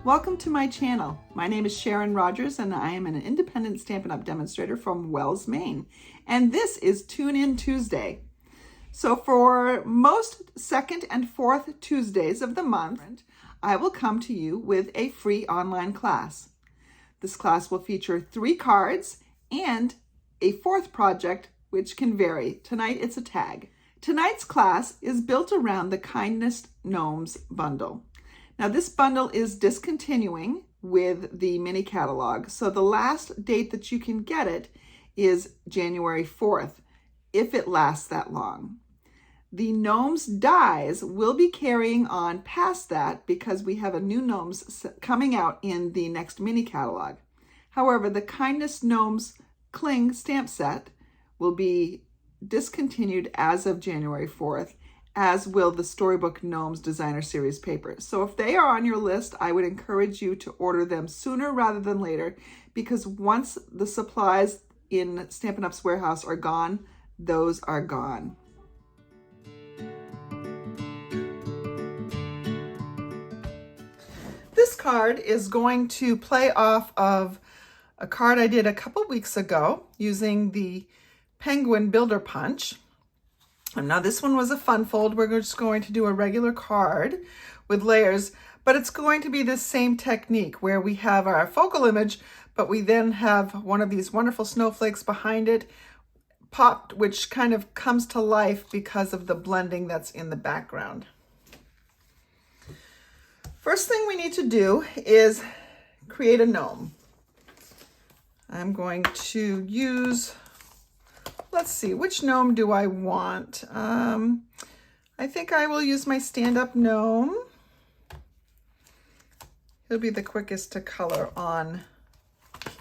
Welcome to my channel. My name is Sharon Rogers and I am an independent Stampin' Up! Demonstrator from Wells, Maine. And this is Tune In Tuesday. So for most second and fourth Tuesdays of the month, I will come to you with a free online class. This class will feature 3 cards and a 4th project, which can vary. Tonight it's a tag. Tonight's class is built around the Kindest Gnomes bundle. Now this bundle is discontinuing with the mini catalog, so the last date that you can get it is January 4th, if it lasts that long. The Gnomes dies will be carrying on past that because we have a new Gnomes coming out in the next mini catalog. However, the Kindest Gnomes Cling stamp set will be discontinued as of January 4th, as will the Storybook Gnomes Designer Series paper. So if they are on your list, I would encourage you to order them sooner rather than later, because once the supplies in Stampin' Up's warehouse are gone, those are gone. This card is going to play off of a card I did a couple weeks ago using the Penguin Builder Punch. And now this one was a fun fold. We're just going to do a regular card with layers, but it's going to be the same technique where we have our focal image, but we then have one of these wonderful snowflakes behind it popped, which kind of comes to life because of the blending that's in the background. First thing we need to do is create a gnome. I'm going to use, let's see, which gnome do I want? I think I will use my stand-up gnome. He'll be the quickest to color on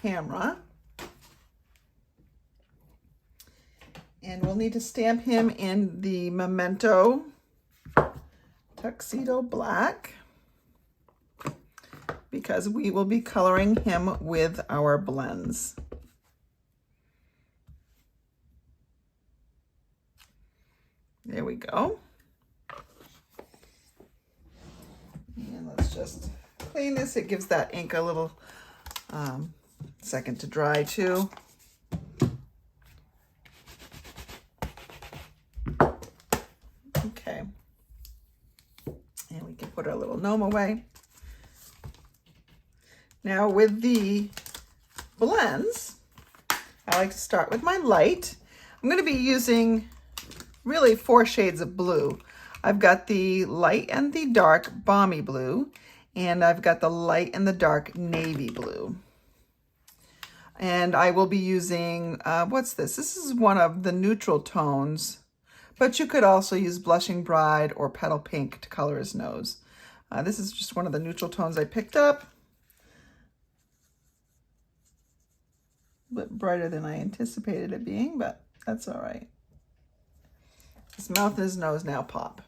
camera. And we'll need to stamp him in the Memento Tuxedo Black, because we will be coloring him with our blends. There we go. And let's just clean this. It gives that ink a little second to dry too. Okay. And we can put our little gnome away. Now with the blends, I like to start with my light. I'm going to be using really 4 shades of blue. I've got the light and the dark balmy blue, and I've got the light and the dark navy blue. And I will be using, what's this? This is one of the neutral tones, but you could also use Blushing Bride or Petal Pink to color his nose. This is just one of the neutral tones I picked up. A bit brighter than I anticipated it being, but that's all right. His mouth and his nose now pop.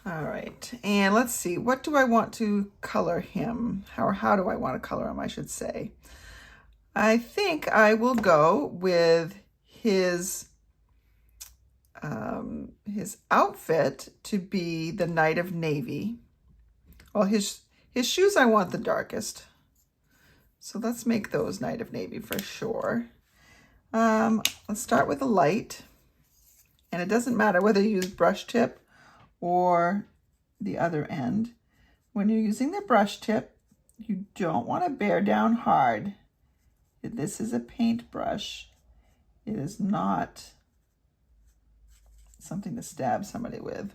All right, and let's see, what do I want to color him? How do I want to color him, I should say. I think I will go with his outfit to be the Knight of Navy. Well, his shoes I want the darkest. So let's make those Knight of Navy for sure. Let's start with a light, and it doesn't matter whether you use brush tip or the other end. When you're using the brush tip, you don't want to bear down hard. This is a paintbrush. It is not something to stab somebody with.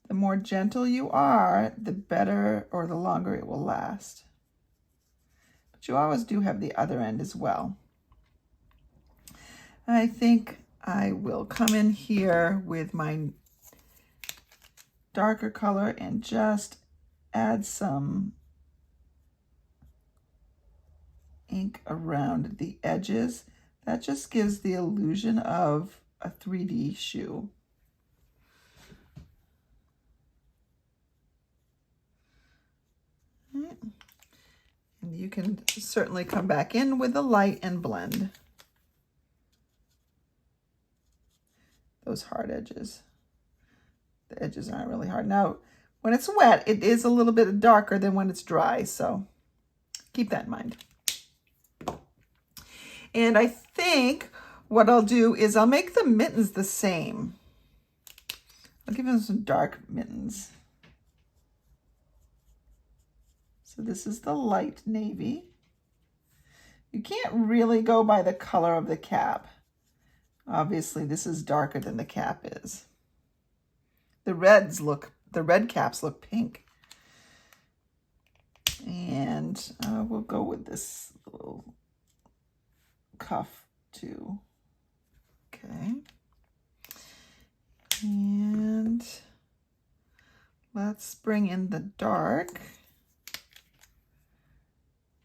The more gentle you are, the better or the longer it will last. But you always do have the other end as well. I think I will come in here with my darker color and just add some ink around the edges. That just gives the illusion of a 3D shoe. And you can certainly come back in with the light and blend those hard edges. The edges aren't really hard. Now, when it's wet, it is a little bit darker than when it's dry, so keep that in mind. And I think what I'll do is I'll make the mittens the same. I'll give him some dark mittens. So this is the light navy. You can't really go by the color of the cap. Obviously, this is darker than the cap is. The red caps look pink. And we'll go with this little cuff too. Okay. And let's bring in the dark.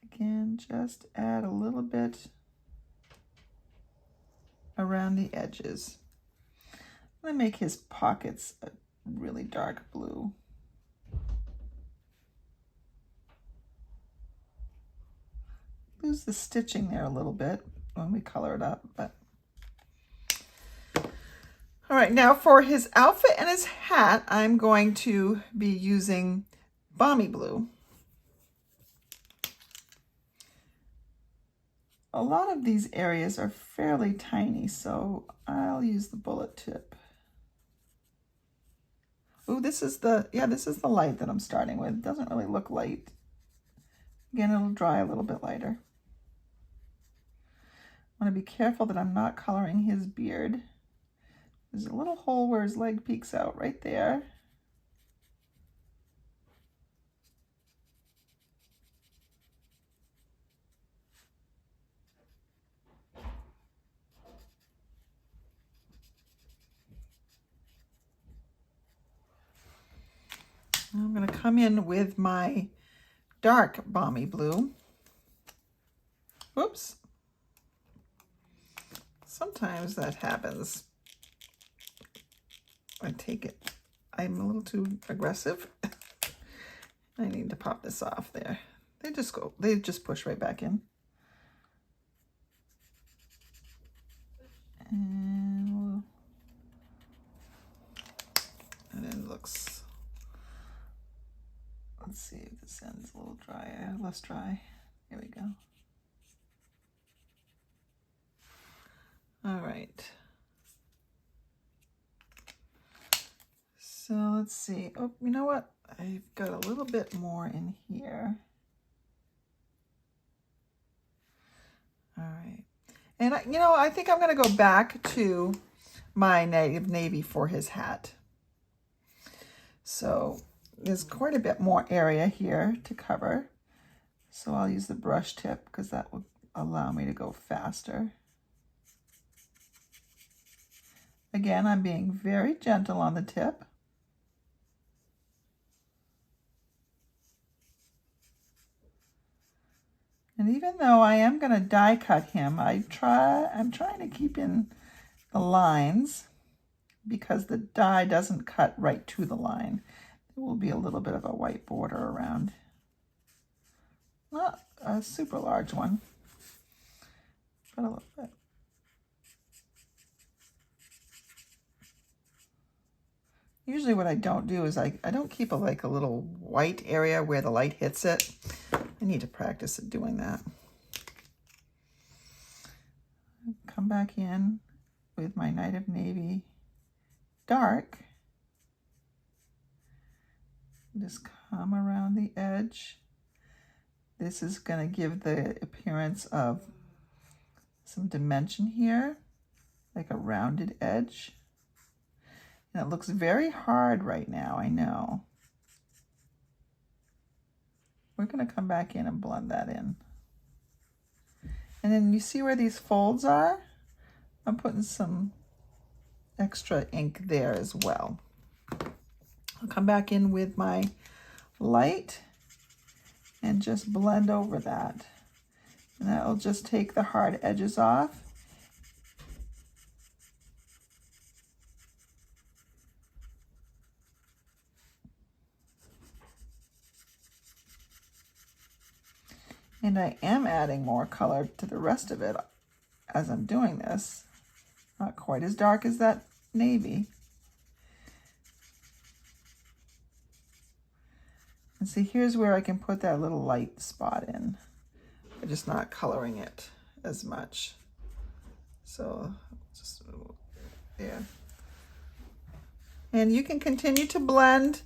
Again, just add a little bit around the edges. I'm going to make his pockets a really dark blue. Lose the stitching there a little bit when we color it up, but all right, now for his outfit and his hat, I'm going to be using Balmy Blue. A lot of these areas are fairly tiny, so I'll use the bullet tip. Ooh, this is the light that I'm starting with. It doesn't really look light. Again, it'll dry a little bit lighter. I want to be careful that I'm not coloring his beard. There's a little hole where his leg peeks out right there. I'm going to come in with my dark Balmy Blue. Whoops. Sometimes that happens. I'm a little too aggressive. I need to pop this off there. They just push right back in. And then looks, let's see if this end's a little drier, less dry. Here we go. All right. So let's see. Oh, you know what? I've got a little bit more in here. All right. And I think I'm going to go back to my native navy for his hat. So there's quite a bit more area here to cover. So I'll use the brush tip because that will allow me to go faster. Again, I'm being very gentle on the tip. And even though I am going to die cut him, I'm trying to keep in the lines because the die doesn't cut right to the line. There will be a little bit of a white border around. Not a super large one, but a little bit. Usually what I don't do is I don't keep a little white area where the light hits it. I need to practice at doing that. Come back in with my Native Navy dark. Just come around the edge. This is going to give the appearance of some dimension here, like a rounded edge. And it looks very hard right now, I know. We're going to come back in and blend that in. And then you see where these folds are? I'm putting some extra ink there as well. I'll come back in with my light and just blend over that. And that'll just take the hard edges off. And I am adding more color to the rest of it as I'm doing this. Not quite as dark as that navy. And see, here's where I can put that little light spot in. I'm just not coloring it as much. So just, yeah. And you can continue to blend.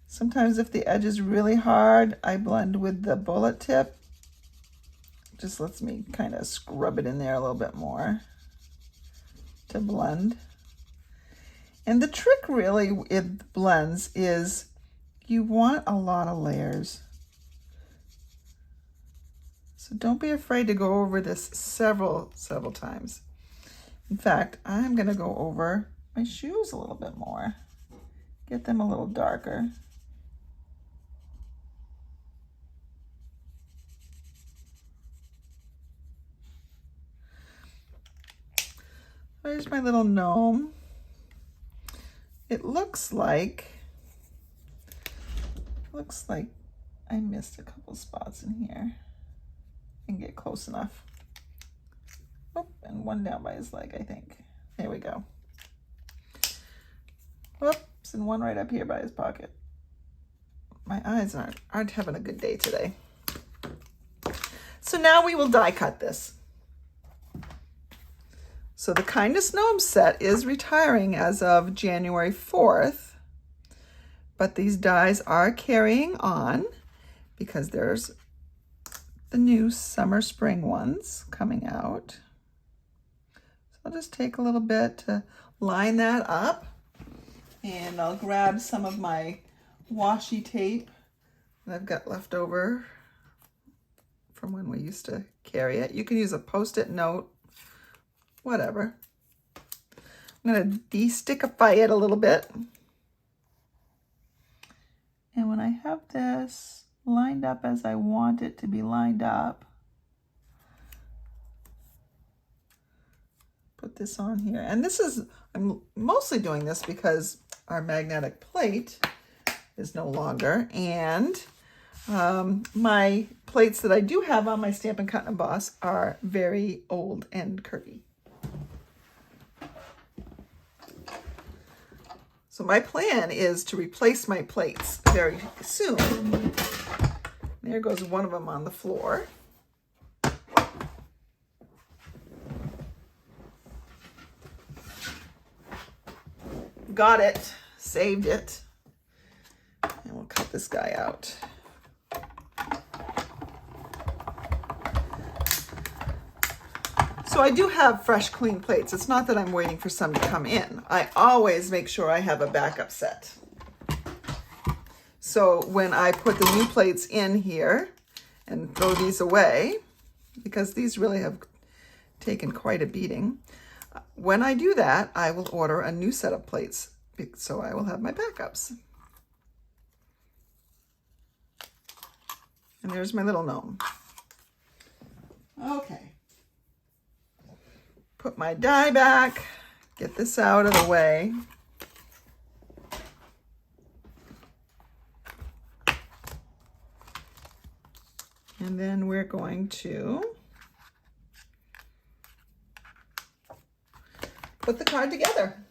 Sometimes if the edge is really hard, I blend with the bullet tip. Just lets me kind of scrub it in there a little bit more to blend. And the trick really with blends is you want a lot of layers. So don't be afraid to go over this several times. In fact, I'm gonna go over my shoes a little bit more. Get them a little darker. There's my little gnome. It looks like I missed a couple spots in here. I can get close enough. Oh, and one down by his leg, I think. There we go. Whoops, and one right up here by his pocket. My eyes aren't having a good day today. So now we will die cut this. So the Kindest Gnomes set is retiring as of January 4th, but these dies are carrying on because there's the new summer spring ones coming out. So I'll just take a little bit to line that up, and I'll grab some of my washi tape that I've got left over from when we used to carry it. You can use a Post-it note, whatever. I'm going to de-stickify it a little bit. And when I have this lined up as I want it to be lined up, put this on here. And this is, I'm mostly doing this because our magnetic plate is no longer. And my plates that I do have on my Stampin' Cut and Emboss are very old and curvy. So my plan is to replace my plates very soon. There goes one of them on the floor. Got it, saved it. And we'll cut this guy out. So I do have fresh, clean plates. It's not that I'm waiting for some to come in. I always make sure I have a backup set. So when I put the new plates in here and throw these away, because these really have taken quite a beating, when I do that, I will order a new set of plates, so I will have my backups. And there's my little gnome. Okay. Put my die back, get this out of the way. And then we're going to put the card together.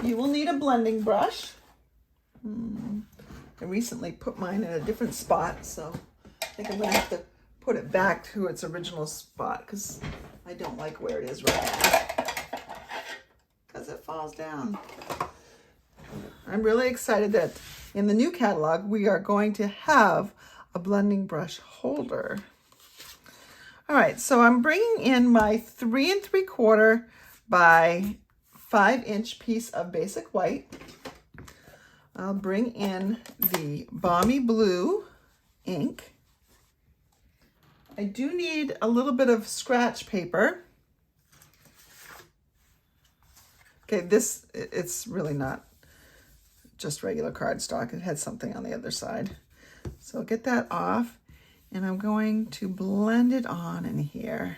You will need a blending brush. I recently put mine in a different spot, so I think I'm going to have to put it back to its original spot because I don't like where it is right now because it falls down. I'm really excited that in the new catalog we are going to have a blending brush holder. All right, so I'm bringing in my 3 3/4 by 5-inch piece of basic white. I'll bring in the Balmy Blue ink. I do need a little bit of scratch paper. Okay, it's really not just regular cardstock. It had something on the other side. So I'll get that off, and I'm going to blend it on in here.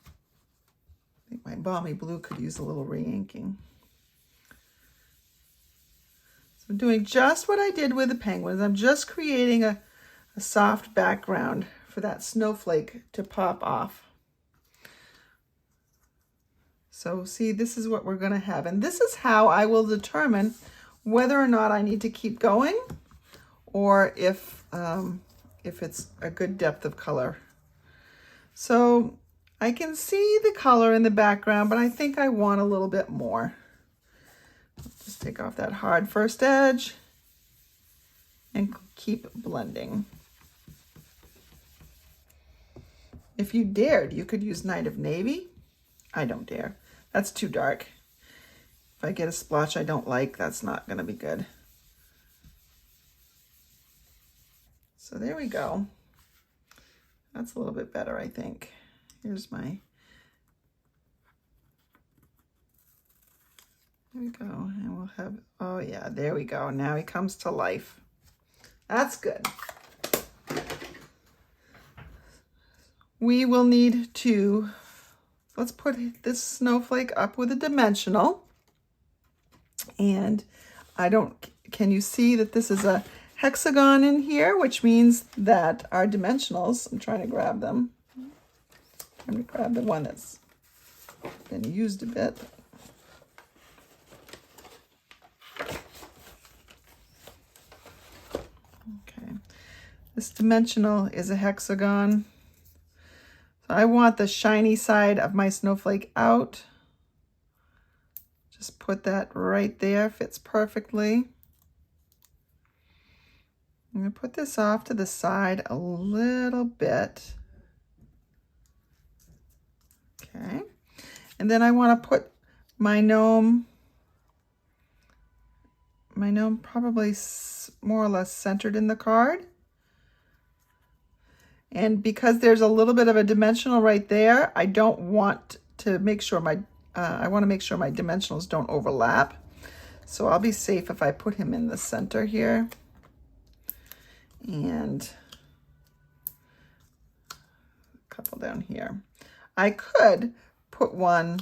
I think my Balmy Blue could use a little re-inking. So I'm doing just what I did with the penguins. I'm just creating a soft background for that snowflake to pop off. So see, this is what we're going to have. And this is how I will determine whether or not I need to keep going, or if it's a good depth of color. So I can see the color in the background, but I think I want a little bit more. Just take off that hard first edge and keep blending. If you dared, you could use Night of Navy. I don't dare. That's too dark. If I get a splotch I don't like, that's not going to be good. So there we go. That's a little bit better, I think. Here's my, there we go. And we'll have, oh yeah, there we go. Now he comes to life. That's good. We will need to, let's put this snowflake up with a dimensional. And can you see that this is a hexagon in here, which means that our dimensionals, I'm trying to grab them. I'm going to grab the one that's been used a bit. Okay, this dimensional is a hexagon. So I want the shiny side of my snowflake out. Just put that right there, fits perfectly. I'm going to put this off to the side a little bit. Okay. And then I want to put my gnome probably more or less centered in the card. And because there's a little bit of a dimensional right there, I don't want to make sure I want to make sure my dimensionals don't overlap. So I'll be safe if I put him in the center here. And a couple down here. I could put one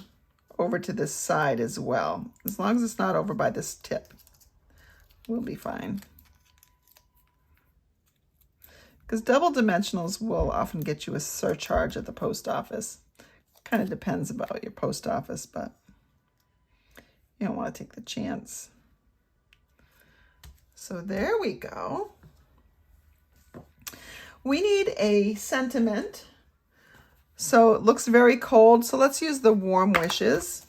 over to this side as well. As long as it's not over by this tip, we'll be fine. Because double dimensionals will often get you a surcharge at the post office. Kind of depends about your post office, but you don't want to take the chance. So there we go. We need a sentiment. So it looks very cold. So let's use the warm wishes.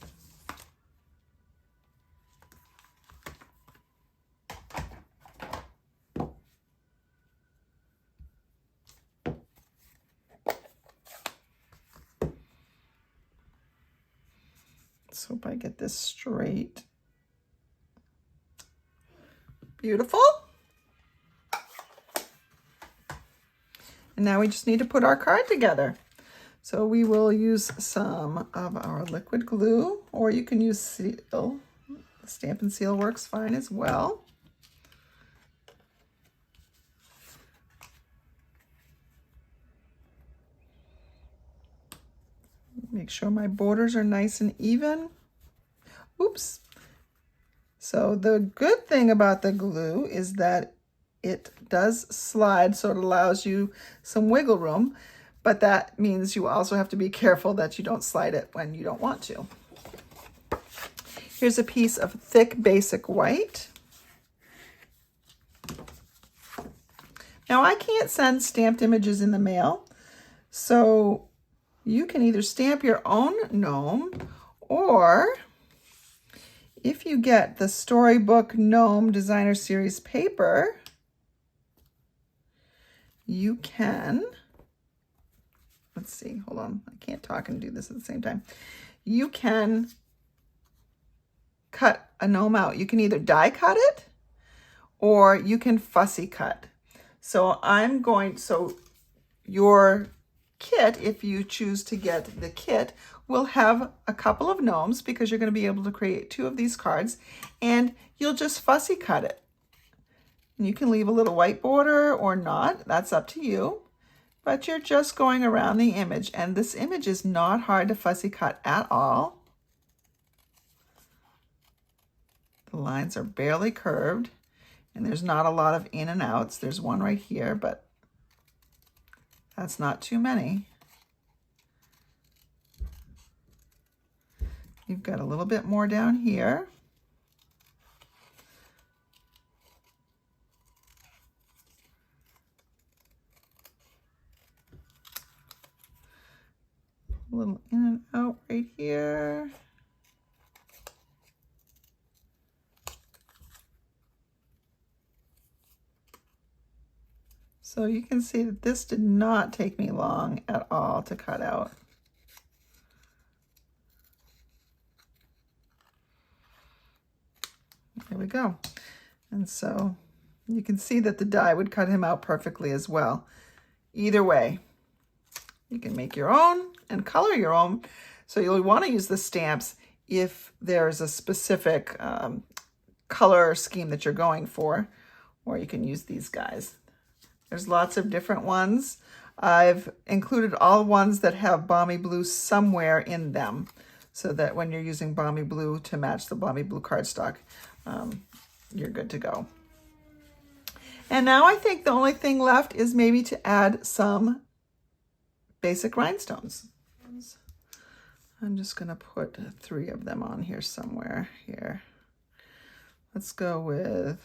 Let's hope I get this straight. Beautiful. And now we just need to put our card together. So we will use some of our liquid glue, or you can use seal. Stamp and seal works fine as well. Make sure my borders are nice and even. Oops. So the good thing about the glue is that it does slide, so it allows you some wiggle room, but that means you also have to be careful that you don't slide it when you don't want to. Here's a piece of thick basic white. Now I can't send stamped images in the mail, so you can either stamp your own gnome, or if you get the Storybook Gnome Designer Series paper, you can, let's see, hold on, I can't talk and do this at the same time. You can cut a gnome out. You can either die cut it, or you can fussy cut. So your kit, if you choose to get the kit, will have a couple of gnomes, because you're going to be able to create 2 of these cards, and you'll just fussy cut it. And you can leave a little white border or not, that's up to you, but you're just going around the image, and this image is not hard to fussy cut at all. The lines are barely curved, and there's not a lot of in and outs. There's one right here, but that's not too many. You've got a little bit more down here. A little in and out right here. So you can see that this did not take me long at all to cut out. There we go. And so you can see that the die would cut him out perfectly as well. Either way, you can make your own and color your own. So you'll want to use the stamps if there's a specific color scheme that you're going for, or you can use these guys. There's lots of different ones. I've included all ones that have Balmy Blue somewhere in them, so that when you're using Balmy Blue to match the Balmy Blue cardstock, you're good to go. And now I think the only thing left is maybe to add some basic rhinestones. I'm just going to put 3 of them on here somewhere here. Let's go with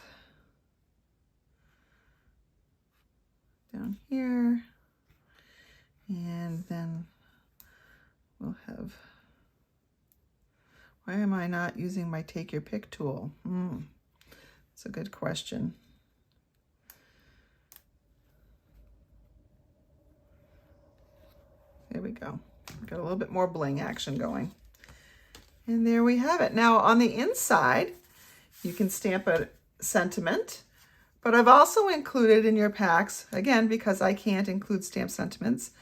down here, and then we'll have, why am I not using my take your pick tool? It's a good question. There we go. Got a little bit more bling action going. And there we have it. Now on the inside, you can stamp a sentiment, but I've also included in your packs, again, because I can't include stamp sentiments,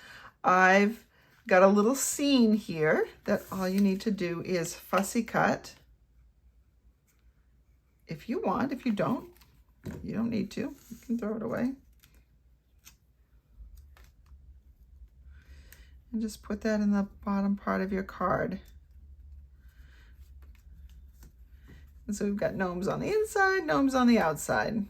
I've got a little scene here that all you need to do is fussy cut. If you want, if you don't need to, you can throw it away. And just put that in the bottom part of your card. And so we've got gnomes on the inside, gnomes on the outside.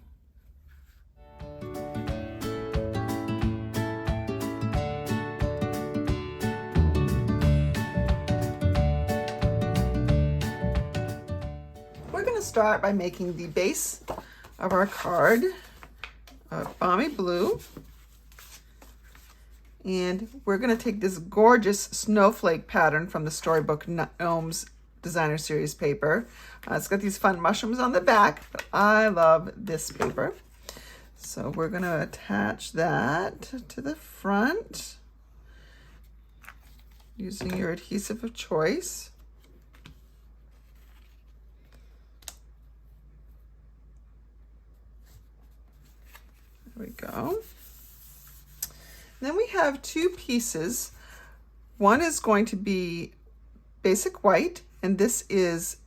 We're going to start by making the base of our card of Balmy Blue. And we're going to take this gorgeous snowflake pattern from the Storybook Gnomes Designer Series paper. It's got these fun mushrooms on the back, but I love this paper. So we're going to attach that to the front using your adhesive of choice. There we go. Then we have 2 pieces. One is going to be basic white, and this is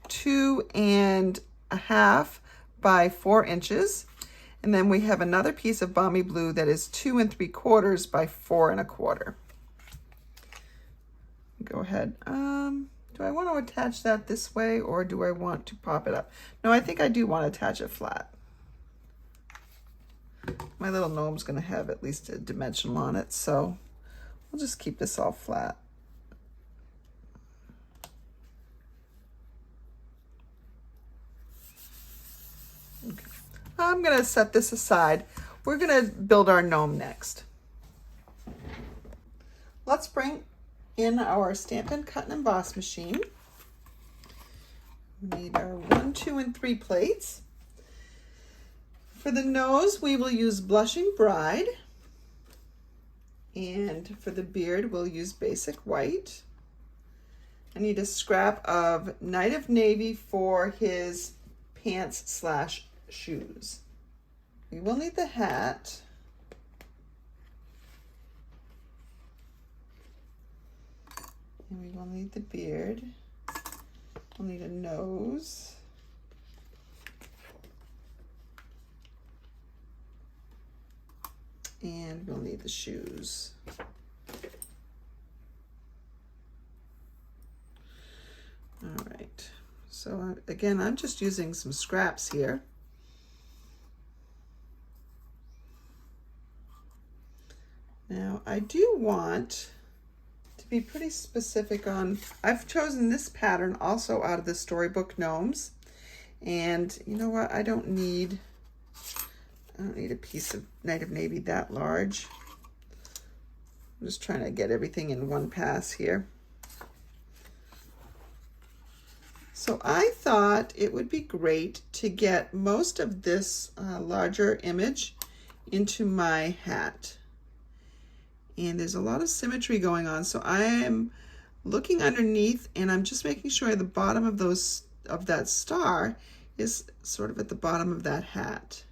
2.5 by 4 inches. And then we have another piece of Balmy Blue that is 2 3/4 by 4 1/4. Go ahead. Do I want to attach that this way, or do I want to pop it up? No, I think I do want to attach it flat. My little gnome's going to have at least a dimensional on it, so we'll just keep this all flat. Okay. I'm going to set this aside. We're going to build our gnome next. Let's bring in our Stampin' Cut and Emboss machine. We need our 1, 2, and 3 plates. For the nose, we will use Blushing Bride. And for the beard, we'll use basic white. I need a scrap of Night of Navy for his pants / shoes. We will need the hat. And we will need the beard. We'll need a nose. And we'll need the shoes. All right, so again, I'm just using some scraps here. Now, I do want to be pretty specific on, I've chosen this pattern also out of the Storybook Gnomes. And you know what, I don't need a piece of Night of Navy that large. I'm just trying to get everything in one pass here. So I thought it would be great to get most of this larger image into my hat. And there's a lot of symmetry going on. So I am looking underneath and I'm just making sure the bottom of that star is sort of at the bottom of that hat.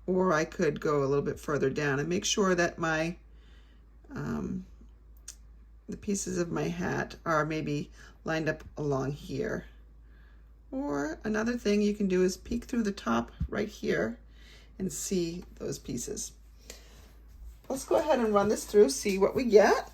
Or I could go a little bit further down and make sure that my the pieces of my hat are maybe lined up along here. Or another thing you can do is peek through the top right here and see those pieces. Let's go ahead and run this through, see what we get.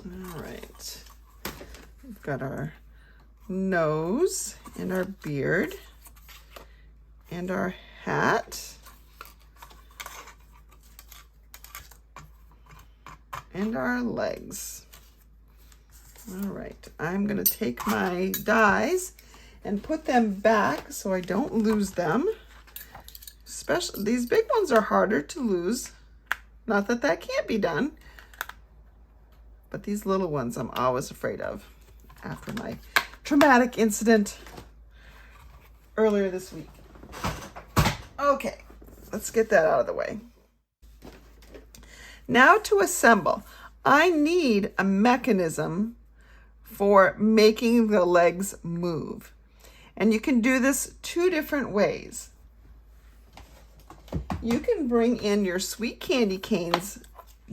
All right, we've got our nose and our beard and our hat and our legs. All right, I'm gonna take my dies and put them back so I don't lose them. Especially these big ones are harder to lose. Not that that can't be done, but these little ones I'm always afraid of after my traumatic incident earlier this week. Okay, let's get that out of the way. Now to assemble. I need a mechanism for making the legs move. And you can do this two different ways. You can bring in your sweet candy canes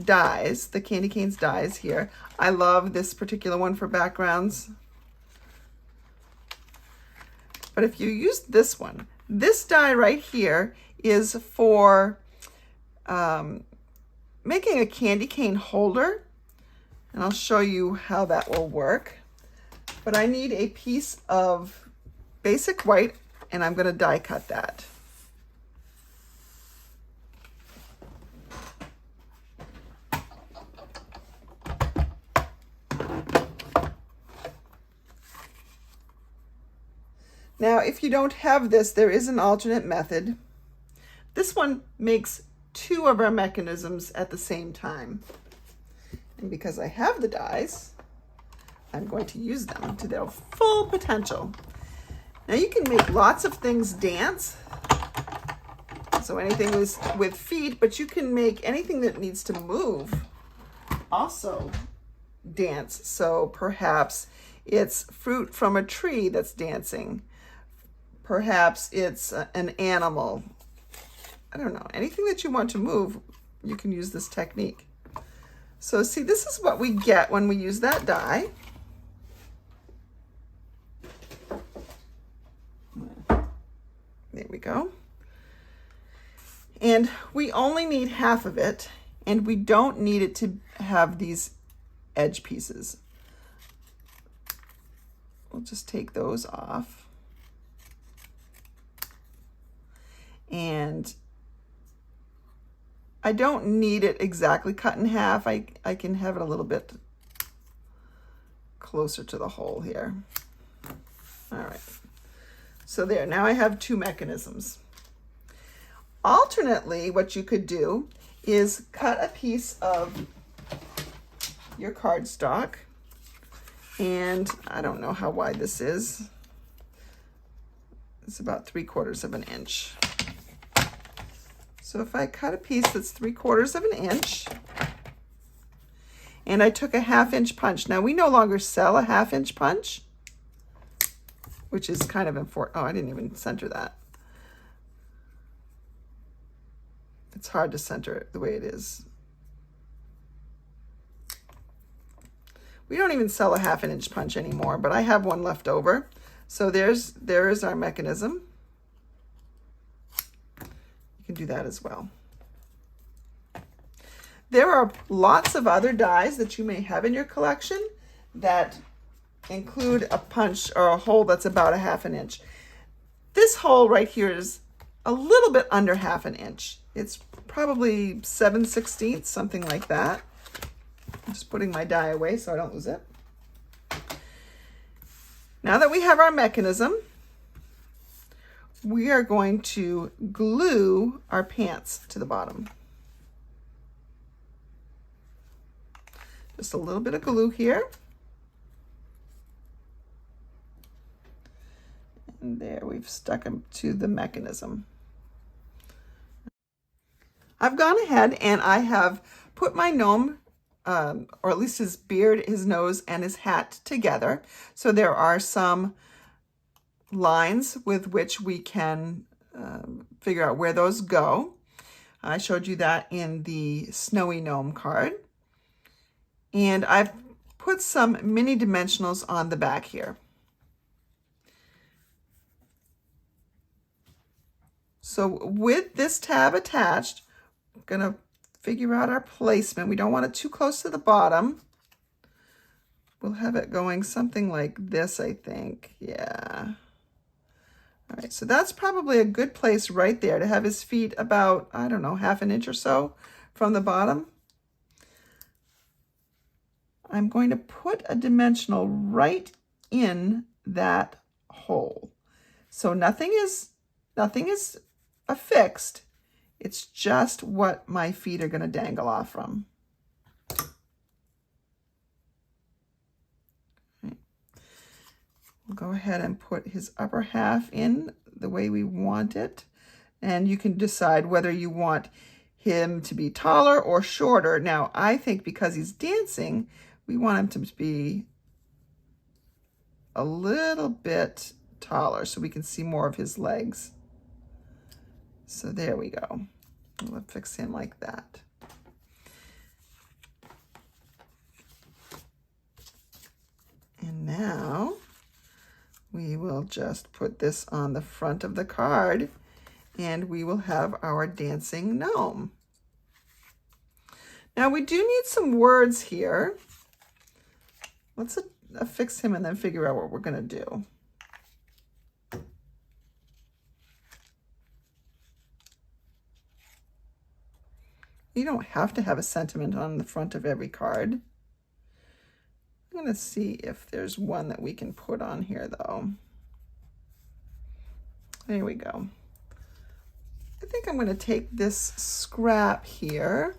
dies, the candy canes dies here. I love this particular one for backgrounds. But if you use this one, this die right here is for making a candy cane holder. And I'll show you how that will work. But I need a piece of basic white and I'm gonna die cut that. Now, if you don't have this, there is an alternate method. This one makes two of our mechanisms at the same time. And because I have the dies, I'm going to use them to their full potential. Now you can make lots of things dance. So anything with feet, but you can make anything that needs to move also dance. So perhaps it's fruit from a tree that's dancing. Perhaps it's an animal. I don't know, anything that you want to move, you can use this technique. So see, this is what we get when we use that die. There we go. And we only need half of it, and we don't need it to have these edge pieces. We'll just take those off. And I don't need it exactly cut in half. I can have it a little bit closer to the hole here. All right. So there, now I have two mechanisms. Alternately, what you could do is cut a piece of your cardstock. And I don't know how wide this is. It's about 3/4 of an inch. So if I cut a piece that's 3/4 of an inch, and I took a 1/2 inch punch. Now we no longer sell a 1/2 inch punch, which is kind of important. Oh, I didn't even center that. It's hard to center it the way it is. We don't even sell a 1/2 inch punch anymore, but I have one left over. So there is our mechanism. You can do that as well. There are lots of other dies that you may have in your collection that include a punch or a hole that's about 1/2 inch. This hole right here is a little bit under 1/2 inch. It's probably 7/16, something like that. I'm just putting my die away so I don't lose it. Now that we have our mechanism, we are going to glue our pants to the bottom. Just a little bit of glue here. And there, we've stuck them to the mechanism. I've gone ahead and I have put my gnome, or at least his beard, his nose, and his hat together. So there are some lines with which we can figure out where those go. I showed you that in the snowy gnome card. And I've put some mini dimensionals on the back here. So with this tab attached, I'm gonna figure out our placement. We don't want it too close to the bottom. We'll have it going something like this, I think. Yeah. All right, so that's probably a good place right there to have his feet about, I don't know, 1/2 inch or so from the bottom. I'm going to put a dimensional right in that hole. So nothing is affixed. It's just what my feet are going to dangle off from. Okay. We'll go ahead and put his upper half in the way we want it. And you can decide whether you want him to be taller or shorter. Now, I think because he's dancing, we want him to be a little bit taller so we can see more of his legs. So there we go. We'll fix him like that. And now we will just put this on the front of the card and we will have our dancing gnome. Now we do need some words here. Let's affix him and then figure out what we're going to do. You don't have to have a sentiment on the front of every card. I'm going to see if there's one that we can put on here, though. There we go. I think I'm going to take this scrap here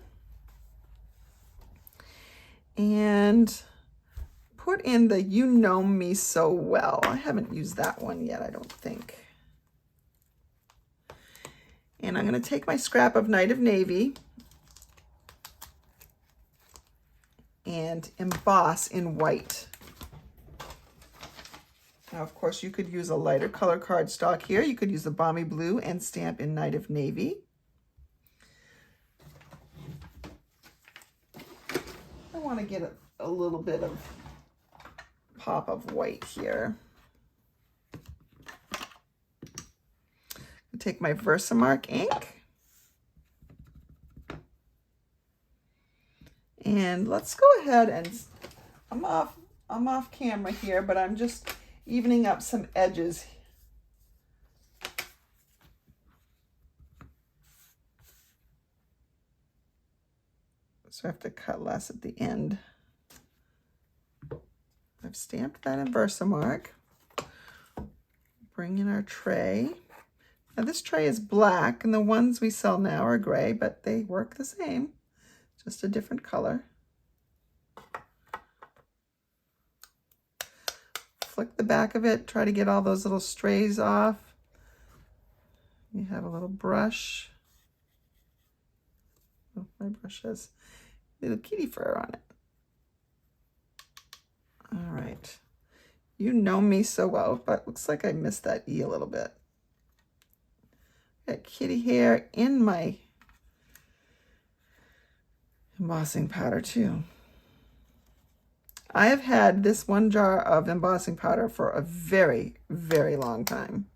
and put in the "You Know Me So Well." I haven't used that one yet, I don't think. And I'm going to take my scrap of Night of Navy and emboss in white. Now, of course, you could use a lighter color cardstock here. You could use the Balmy Blue and stamp in Night of Navy. I want to get a little bit of pop of white here. I'll take my Versamark ink. And let's go ahead and, I'm off camera here, but I'm just evening up some edges. So I have to cut less at the end. I've stamped that in Versamark. Bring in our tray. Now this tray is black and the ones we sell now are gray, but they work the same. Just a different color. Flick the back of it, try to get all those little strays off. You have a little brush. Oh, my brush has little kitty fur on it. All right. You know me so well, but looks like I missed that E a little bit. Got kitty hair in my embossing powder too. I have had this one jar of embossing powder for a very, very long time.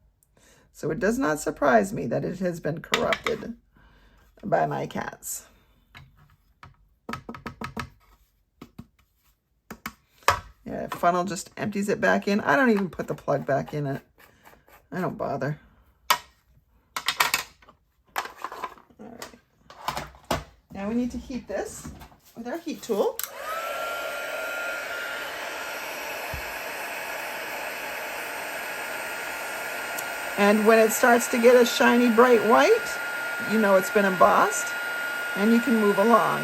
So it does not surprise me that it has been corrupted by my cats. Yeah, funnel just empties it back in. I don't even put the plug back in it. I don't bother. All right. Now we need to heat this with our heat tool. And when it starts to get a shiny bright white, you know it's been embossed, and you can move along.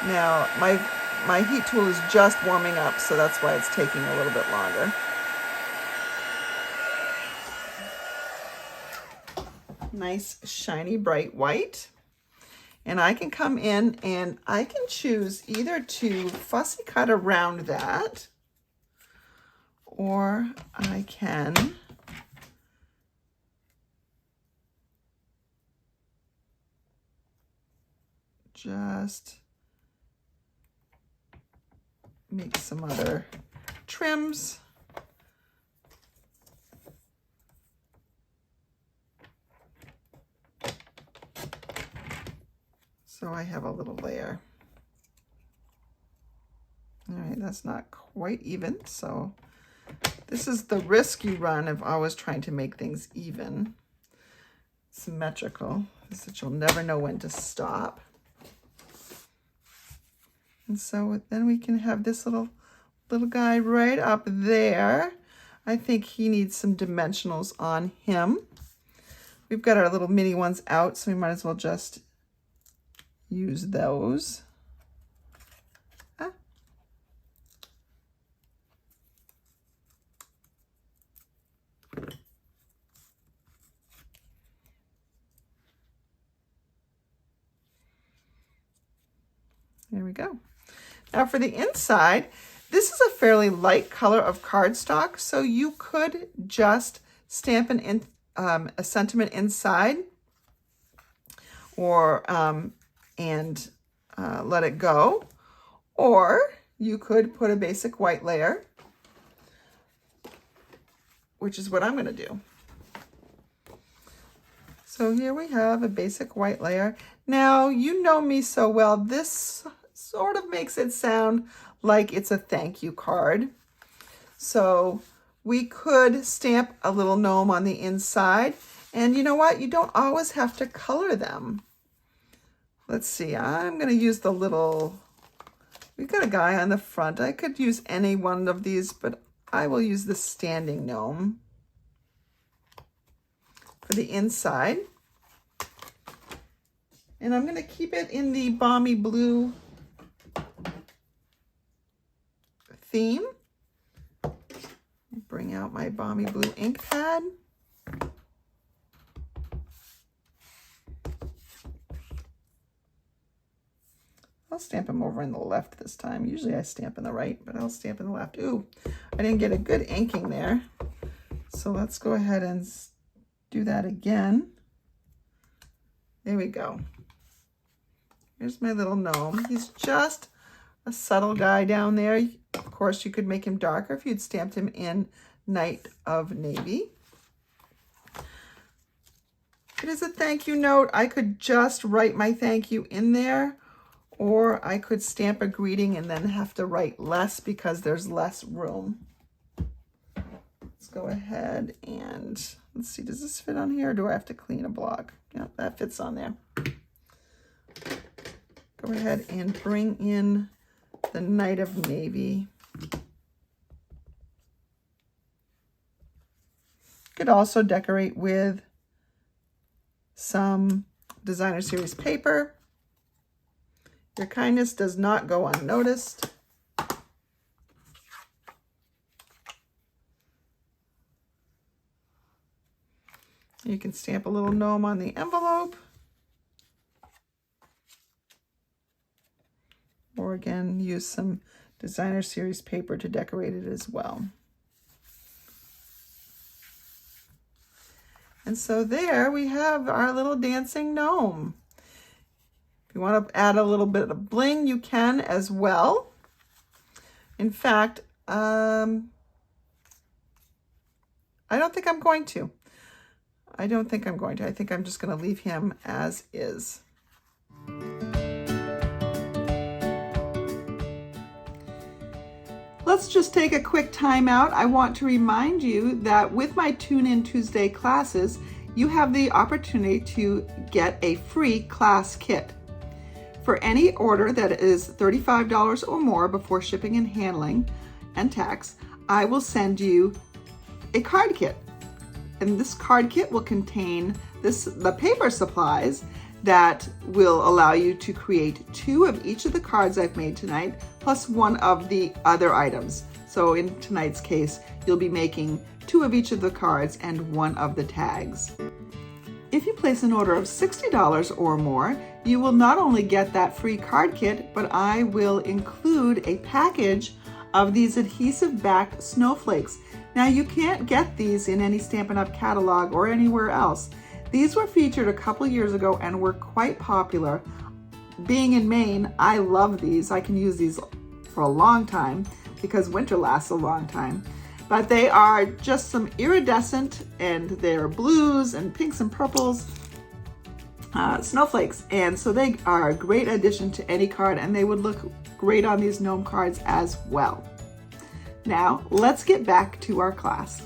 Now, my heat tool is just warming up, so that's why it's taking a little bit longer. Nice, shiny, bright white. And I can come in and I can choose either to fussy cut around that, or I can just make some other trims. So I have a little layer. All right, that's not quite even. So this is the risk you run of always trying to make things even, symmetrical, is that you'll never know when to stop. And so then we can have this little guy right up there. I think he needs some dimensionals on him. We've got our little mini ones out, so we might as well just use those. There we go. Now for the inside, this is a fairly light color of cardstock, so you could just stamp a sentiment inside, or let it go, or you could put a basic white layer, which is what I'm going to do. So here we have a basic white layer. Now, you know me so well, this sort of makes it sound like it's a thank you card. So we could stamp a little gnome on the inside. And you know what? You don't always have to color them. Let's see, I'm going to use the little, we've got a guy on the front. I could use any one of these, but I will use the standing gnome for the inside. And I'm going to keep it in the balmy blue theme. Bring out my balmy blue ink pad. I'll stamp them over in the left this time. Usually I stamp in the right, but I'll stamp in the left. Ooh, I didn't get a good inking there. So let's go ahead and do that again. There we go. Here's my little gnome. He's just a subtle guy down there. Of course, you could make him darker if you'd stamped him in Night of Navy. It is a thank you note. I could just write my thank you in there, or I could stamp a greeting and then have to write less because there's less room. Let's go ahead and let's see, does this fit on here, or do I have to clean a block? Yeah, that fits on there. Go ahead and bring in the Night of Navy. Could also decorate with some designer series paper. Your kindness does not go unnoticed. You can stamp a little gnome on the envelope. Or again, use some designer series paper to decorate it as well. And so there we have our little dancing gnome. If you want to add a little bit of bling, you can as well. In fact, I don't think I'm going to. I think I'm just going to leave him as is. Let's just take a quick time out. I want to remind you that with my Tune In Tuesday classes, you have the opportunity to get a free class kit. For any order that is $35 or more before shipping and handling and tax, I will send you a card kit. And this card kit will contain the paper supplies that will allow you to create 2 of each of the cards I've made tonight, plus 1 of the other items. So in tonight's case, you'll be making 2 of each of the cards and 1 of the tags. If you place an order of $60 or more, you will not only get that free card kit, but I will include a package of these adhesive-backed snowflakes. Now, you can't get these in any Stampin' Up! Catalog or anywhere else. These were featured a couple years ago and were quite popular. Being in Maine, I love these. I can use these for a long time because winter lasts a long time. But they are just some iridescent, and they're blues and pinks and purples snowflakes. And so they are a great addition to any card, and they would look great on these gnome cards as well. Now, let's get back to our class.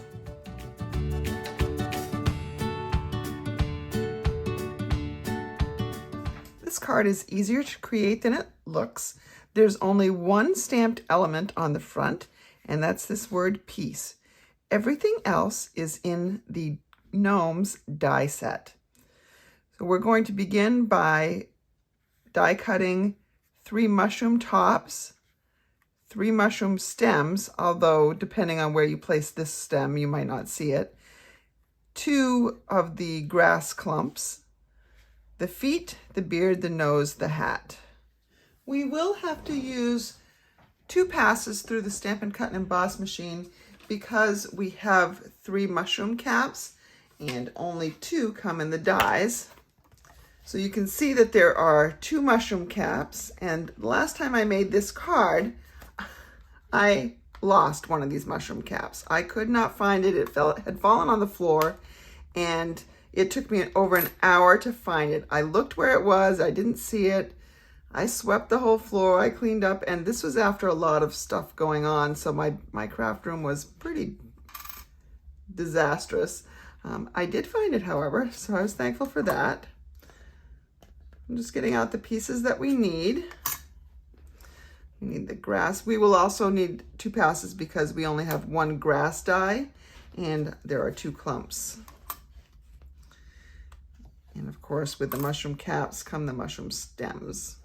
This card is easier to create than it looks. There's only one stamped element on the front, and that's this word peace. Everything else is in the Gnomes die set. So we're going to begin by die cutting 3 mushroom tops, 3 mushroom stems, although depending on where you place this stem, you might not see it, 2 of the grass clumps, the feet, the beard, the nose, the hat. We will have to use 2 passes through the Stampin' Cut and Emboss machine because we have 3 mushroom caps and only 2 come in the dies. So you can see that there are 2 mushroom caps, and last time I made this card, I lost one of these mushroom caps. I could not find it. It had fallen on the floor, and it took me over an hour to find it. I looked where it was. I didn't see it. I swept the whole floor. I cleaned up, and this was after a lot of stuff going on, so my craft room was pretty disastrous. I did find it, however, so I was thankful for that. I'm just getting out the pieces that we need. We need the grass. We will also need 2 passes because we only have 1 grass die, and there are 2 clumps. And of course, with the mushroom caps come the mushroom stems.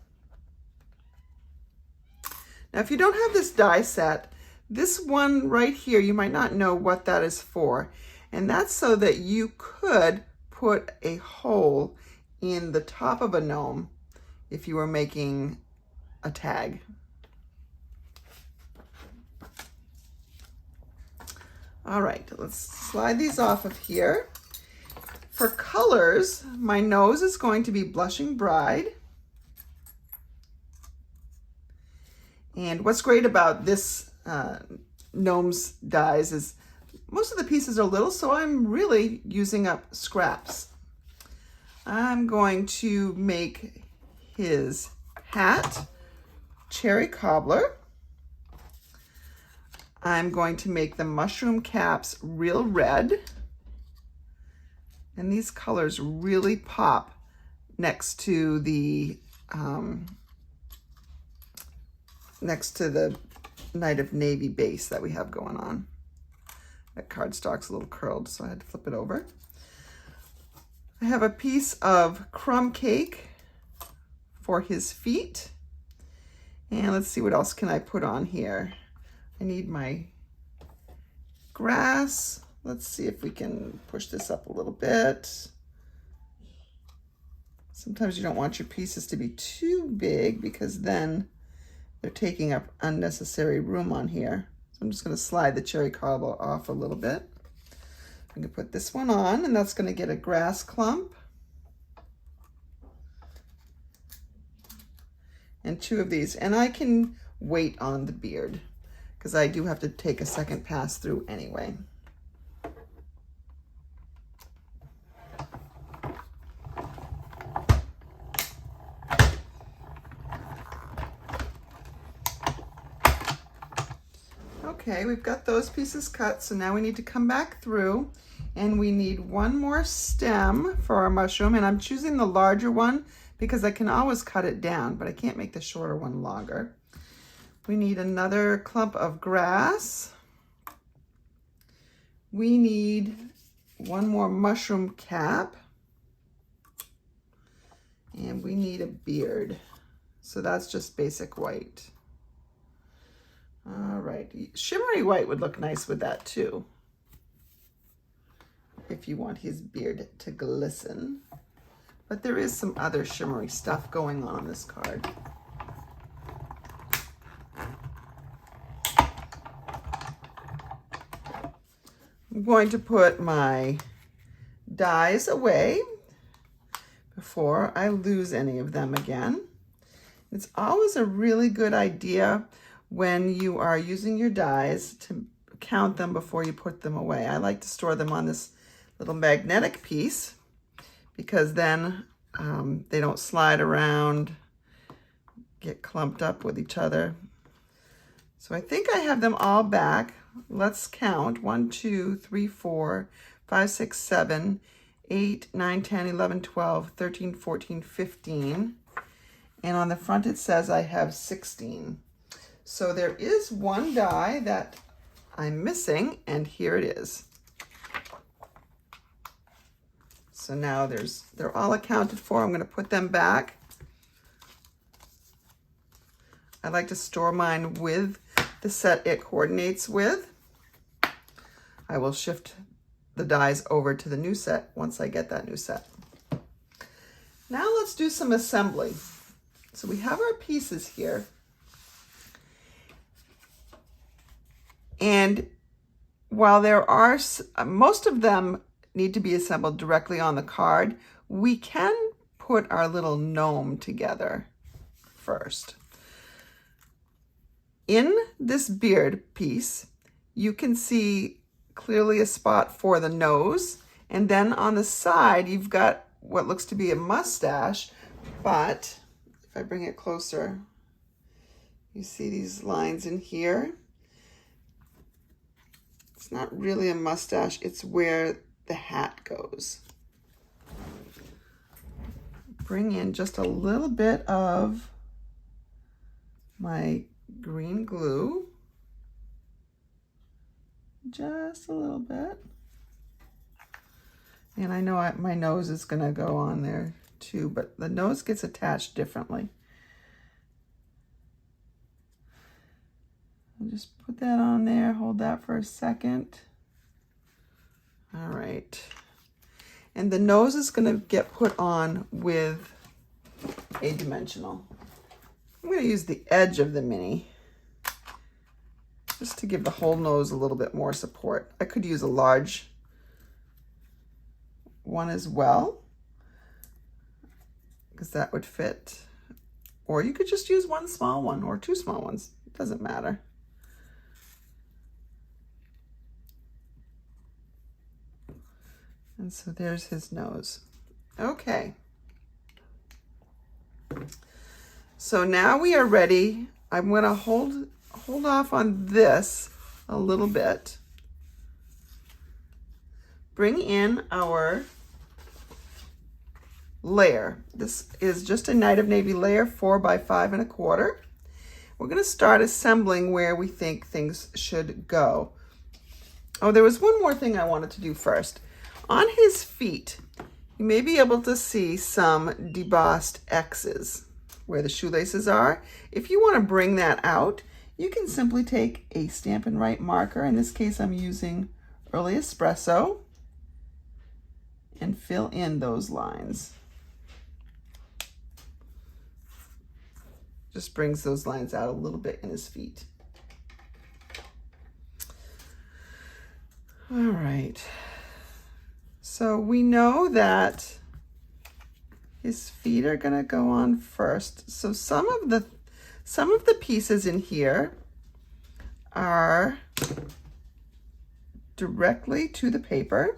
Now, if you don't have this die set, this one right here, you might not know what that is for. And that's so that you could put a hole in the top of a gnome if you were making a tag. All right, let's slide these off of here. For colors, my nose is going to be Blushing Bride. And what's great about this Gnomes dies is most of the pieces are little, so I'm really using up scraps. I'm going to make his hat Cherry Cobbler. I'm going to make the mushroom caps Real Red. And these colors really pop next to the Night of Navy base that we have going on. That cardstock's a little curled, so I had to flip it over. I have a piece of crumb cake for his feet. And let's see, what else can I put on here? I need my grass. Let's see if we can push this up a little bit. Sometimes you don't want your pieces to be too big because then they're taking up unnecessary room on here. So I'm just going to slide the cherry cobbler off a little bit. I'm going to put this one on, and that's going to get a grass clump. And 2 of these. And I can wait on the beard because I do have to take a second pass through anyway. Okay, we've got those pieces cut, so now we need to come back through and we need one more stem for our mushroom, and I'm choosing the larger one because I can always cut it down, but I can't make the shorter one longer. We need another clump of grass. We need one more mushroom cap, and we need a beard. So that's just basic white. All right, shimmery white would look nice with that too, if you want his beard to glisten. But there is some other shimmery stuff going on this card. I'm going to put my dies away before I lose any of them again. It's always a really good idea when you are using your dies to count them before you put them away. I like to store them on this little magnetic piece because then they don't slide around, get clumped up with each other. So I think I have them all back. Let's count. 1, 2, 3, 4, 5, 6, 7, 8, 9, 10, 11, 12, 13, 14, 15. And on the front it says I have 16. So there is one die that I'm missing, and here it is. So now they're all accounted for. I'm going to put them back. I like to store mine with the set it coordinates with. I will shift the dies over to the new set once I get that new set. Now let's do some assembly. So we have our pieces here. And while there are, most of them need to be assembled directly on the card, we can put our little gnome together first. In this beard piece, you can see clearly a spot for the nose, and then on the side, you've got what looks to be a mustache, but if I bring it closer, you see these lines in here. It's not really a mustache, it's where the hat goes. Bring in just a little bit of my green glue. Just a little bit. And I know my nose is going to go on there too, but the nose gets attached differently. I'll just put that on there, hold that for a second. All right. And the nose is going to get put on with a dimensional. I'm going to use the edge of the mini just to give the whole nose a little bit more support. I could use a large one as well, because that would fit. Or you could just use one small one or two small ones. It doesn't matter. And so there's his nose. Okay. So now we are ready. I'm going to hold off on this a little bit. Bring in our layer. This is just a Night of Navy layer, 4 by 5 1/4. We're going to start assembling where we think things should go. Oh, there was one more thing I wanted to do first. On his feet, you may be able to see some debossed X's where the shoelaces are. If you want to bring that out, you can simply take a Stampin' Write marker. In this case, I'm using Early Espresso, and fill in those lines. Just brings those lines out a little bit in his feet. All right. So we know that his feet are going to go on first. So some of the pieces in here are directly to the paper,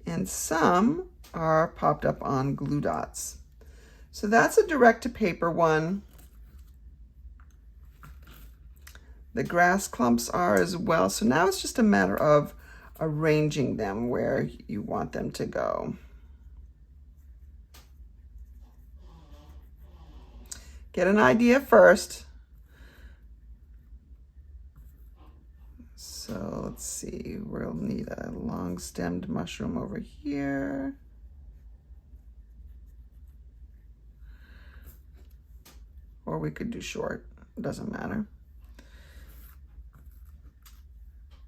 and some are popped up on glue dots. So that's a direct to paper one. The grass clumps are as well. So now it's just a matter of arranging them where you want them to go. Get an idea first. So let's see, we'll need a long stemmed mushroom over here. Or we could do short, it doesn't matter.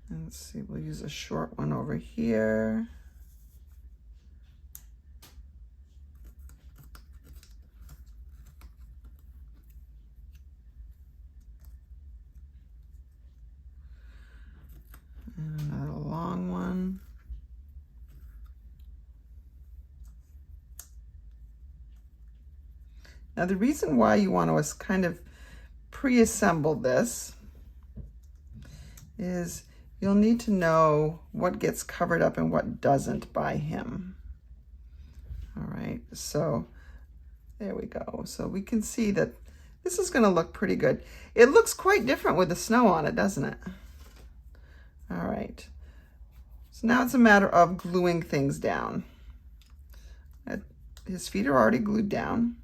And let's see, we'll use a short one over here. And another long one. Now the reason why you want to kind of pre-assemble this is you'll need to know what gets covered up and what doesn't by him. All right, so there we go. So we can see that this is going to look pretty good. It looks quite different with the snow on it, doesn't it? All right, so now it's a matter of gluing things down. His feet are already glued down.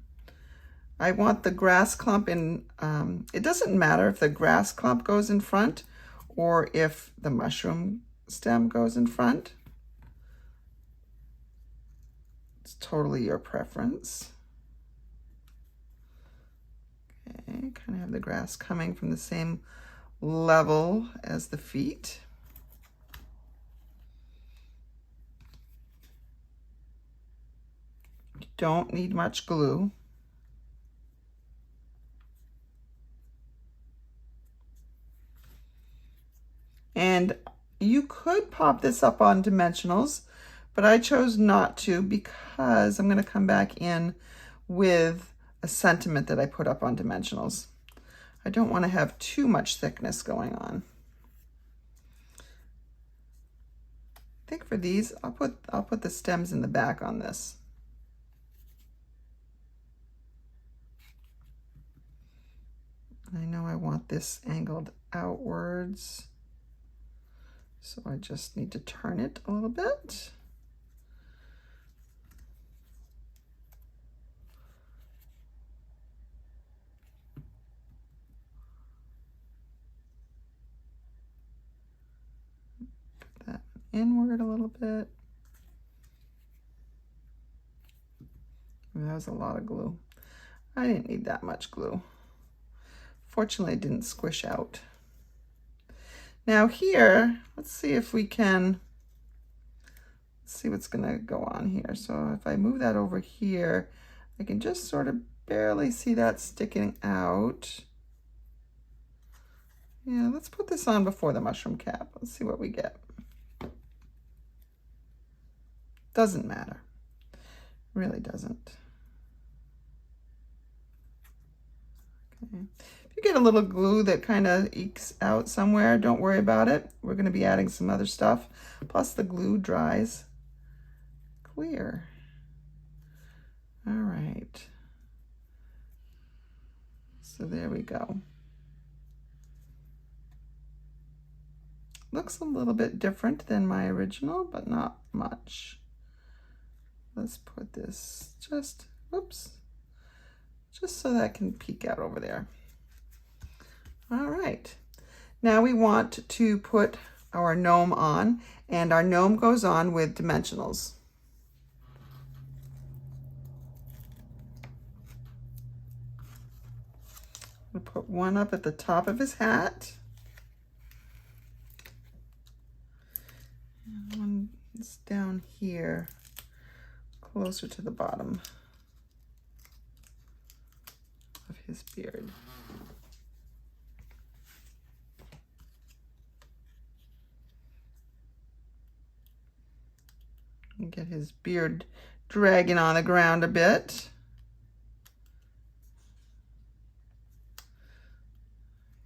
I want the grass clump in, it doesn't matter if the grass clump goes in front or if the mushroom stem goes in front. It's totally your preference. Okay, kind of have the grass coming from the same level as the feet. You don't need much glue. And you could pop this up on dimensionals, but I chose not to because I'm going to come back in with a sentiment that I put up on dimensionals. I don't want to have too much thickness going on. I think for these, I'll put the stems in the back on this. I know I want this angled outwards, so I just need to turn it a little bit. Put that inward a little bit. That was a lot of glue. I didn't need that much glue. Fortunately, it didn't squish out. Now here, let's see if we can, see what's gonna go on here. So if I move that over here, I can just sort of barely see that sticking out. Yeah, let's put this on before the mushroom cap. Let's see what we get. Doesn't matter, really doesn't. Okay. If you get a little glue that kind of ekes out somewhere, don't worry about it. We're going to be adding some other stuff. Plus the glue dries clear. All right. So there we go. Looks a little bit different than my original, but not much. Let's put this just, whoops, just so that can peek out over there. All right, now we want to put our gnome on, and our gnome goes on with dimensionals. We'll put one up at the top of his hat. And one is down here, closer to the bottom of his beard. And get his beard dragging on the ground a bit.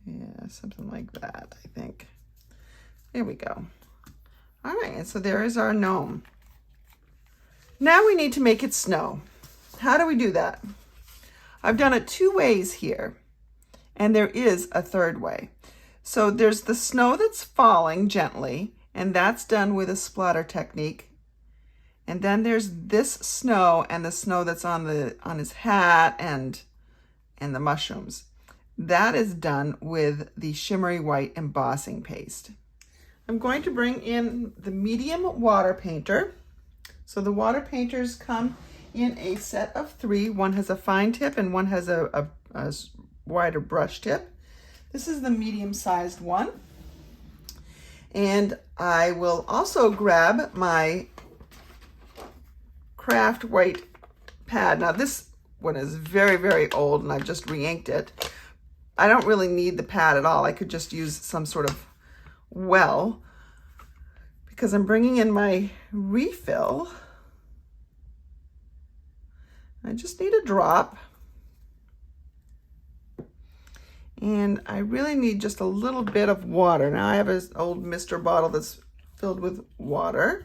Yeah, something like that, I think. There we go. All right, and so there is our gnome. Now we need to make it snow. How do we do that? I've done it two ways here, and there is a third way. So there's the snow that's falling gently, and that's done with a splatter technique. And then there's this snow and the snow that's on his hat and the mushrooms. That is done with the shimmery white embossing paste. I'm going to bring in the medium water painter. So the water painters come in a set of 3. One has a fine tip and one has a wider brush tip. This is the medium-sized one. And I will also grab my craft white pad. Now this one is very, very old and I've just re-inked it. I don't really need the pad at all. I could just use some sort of well, because I'm bringing in my refill. I just need a drop. And I really need just a little bit of water. Now I have an old Mr. bottle that's filled with water.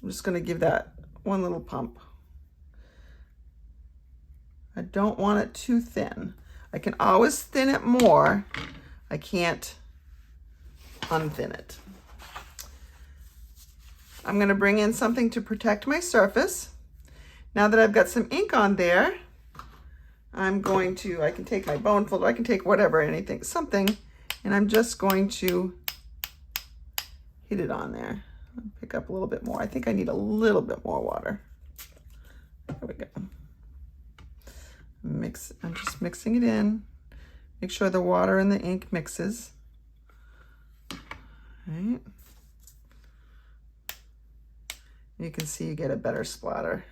I'm just going to give that one little pump. I don't want it too thin. I can always thin it more. I can't unthin it. I'm going to bring in something to protect my surface. Now that I've got some ink on there, I'm going to, I can take my bone folder, I can take whatever, anything, something, and I'm just going to hit it on there. Pick up a little bit more. I think I need a little bit more water. There we go. I'm just mixing it in. Make sure the water and the ink mixes. All right. You can see you get a better splatter.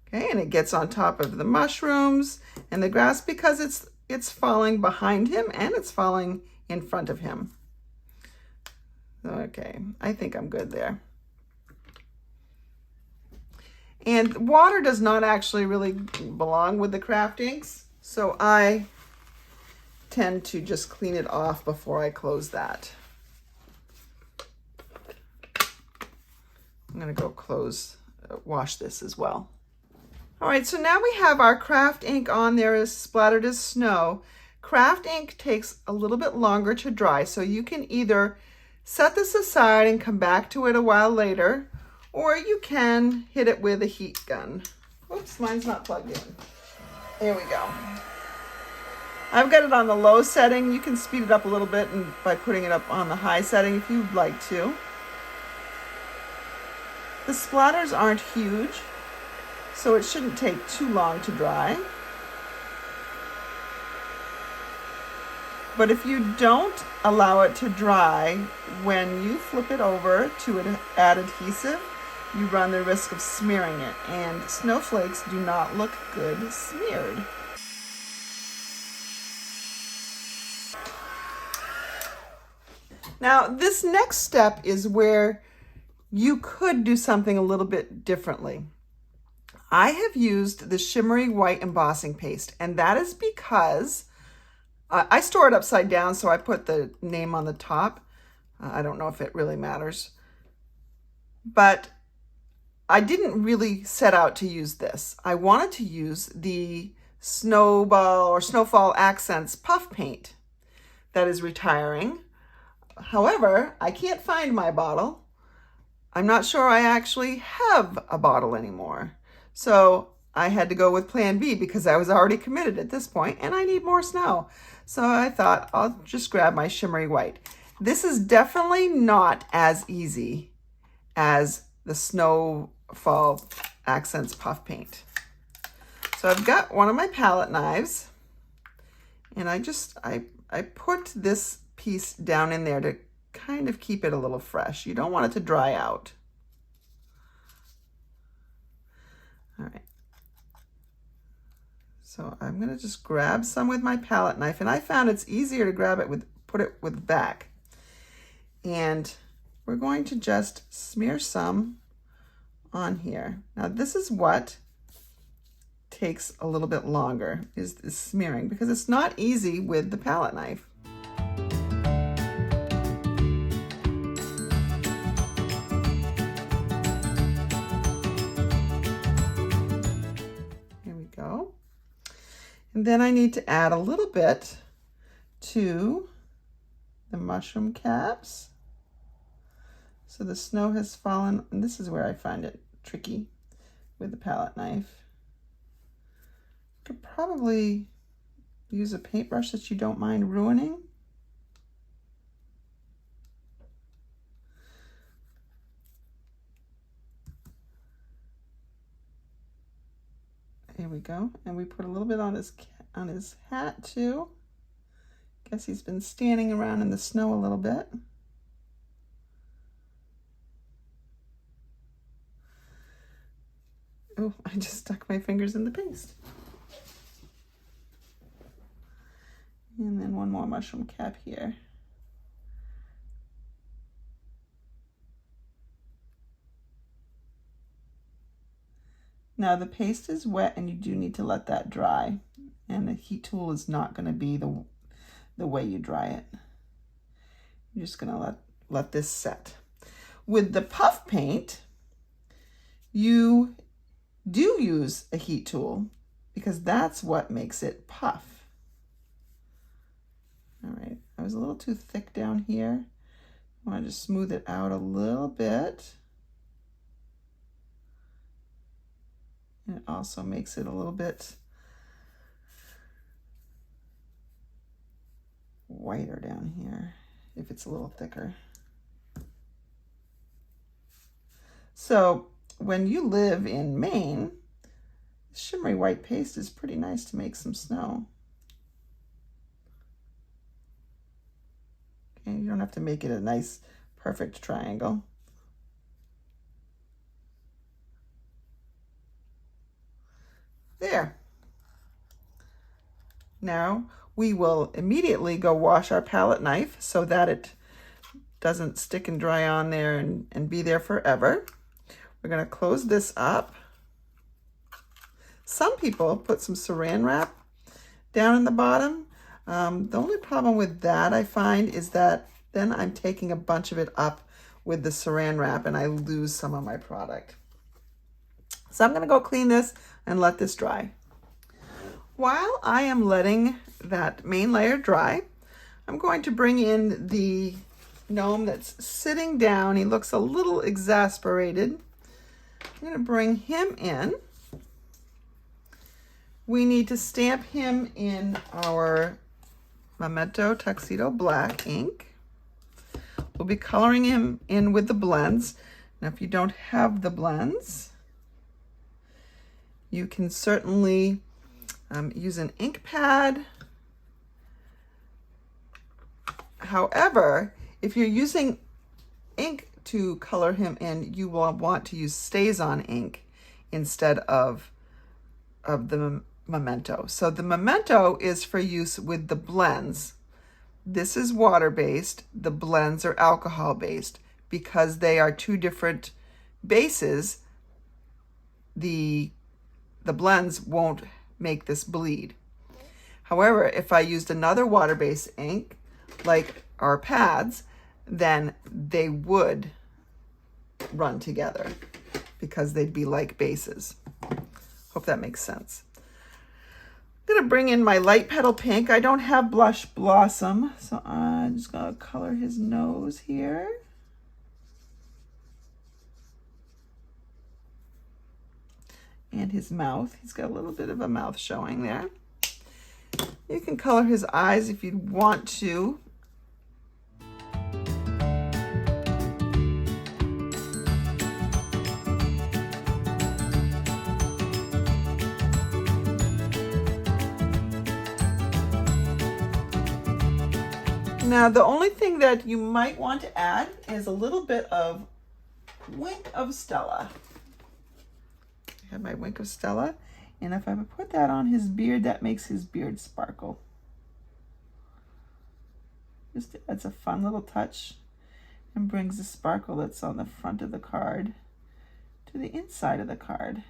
Okay, and it gets on top of the mushrooms and the grass because it's falling behind him and it's falling in front of him. Okay, I think I'm good there. And water does not actually really belong with the craft inks, so I tend to just clean it off before I close that. I'm gonna go wash this as well. All right, so now we have our craft ink on there as splattered as snow. Craft ink takes a little bit longer to dry, so you can either set this aside and come back to it a while later, or you can hit it with a heat gun. Oops, mine's not plugged in. There we go. I've got it on the low setting. You can speed it up a little bit by putting it up on the high setting if you'd like to. The splatters aren't huge, so it shouldn't take too long to dry. But if you don't allow it to dry, when you flip it over to add adhesive, you run the risk of smearing it, and snowflakes do not look good smeared. Now, this next step is where you could do something a little bit differently. I have used the shimmery white embossing paste, and that is because I store it upside down, so I put the name on the top. I don't know if it really matters, but I didn't really set out to use this. I wanted to use the Snowball or Snowfall Accents puff paint that is retiring. However, I can't find my bottle. I'm not sure I actually have a bottle anymore. So I had to go with plan B because I was already committed at this point and I need more snow. So I thought I'll just grab my shimmery white. This is definitely not as easy as the Snowfall Accents puff paint. So I've got one of my palette knives and I put this piece down in there to kind of keep it a little fresh. You don't want it to dry out. All right. So I'm going to just grab some with my palette knife, and I found it's easier to grab it put it with back. And we're going to just smear some on here. Now this is what takes a little bit longer, is the smearing, because it's not easy with the palette knife. Here we go. then I need to add a little bit to the mushroom caps. So the snow has fallen, and this is where I find it tricky with the palette knife. Could probably use a paintbrush that you don't mind ruining. Here we go. And we put a little bit on his hat too. Guess he's been standing around in the snow a little bit. Oh, I just stuck my fingers in the paste. And then one more mushroom cap here. Now the paste is wet and you do need to let that dry. And the heat tool is not going to be the way you dry it. You're just going to let this set. With the puff paint, you do use a heat tool because that's what makes it puff. All right, I was a little too thick down here. I want to just smooth it out a little bit. And it also makes it a little bit whiter down here if it's a little thicker. So when you live in Maine, shimmery white paste is pretty nice to make some snow. Okay, you don't have to make it a nice, perfect triangle. There. Now we will immediately go wash our palette knife so that it doesn't stick and dry on there and be there forever. We're going to close this up. Some people put some saran wrap down in the bottom. The only problem with that I find is that then I'm taking a bunch of it up with the saran wrap and I lose some of my product. So I'm going to go clean this and let this dry. While I am letting that main layer dry, I'm going to bring in the gnome that's sitting down. He looks a little exasperated. I'm going to bring him in. We need to stamp him in our Memento Tuxedo Black ink. We'll be coloring him in with the blends. Now, if you don't have the blends, you can certainly use an ink pad. However, if you're using ink to color him in, you will want to use StazOn ink instead of the Memento. So the Memento is for use with the blends. This is water-based. The blends are alcohol-based. Because they are two different bases, the blends won't make this bleed. However, if I used another water-based ink, like our pads, then they would run together because they'd be like bases. Hope that makes sense. I'm gonna bring in my light petal pink. I don't have Blush Blossom, so I'm just gonna color his nose here. And his mouth. He's got a little bit of a mouth showing there. You can color his eyes if you want to. Now, the only thing that you might want to add is a little bit of Wink of Stella. I have my Wink of Stella, and if I would put that on his beard, that makes his beard sparkle. Just adds a fun little touch and brings the sparkle that's on the front of the card to the inside of the card.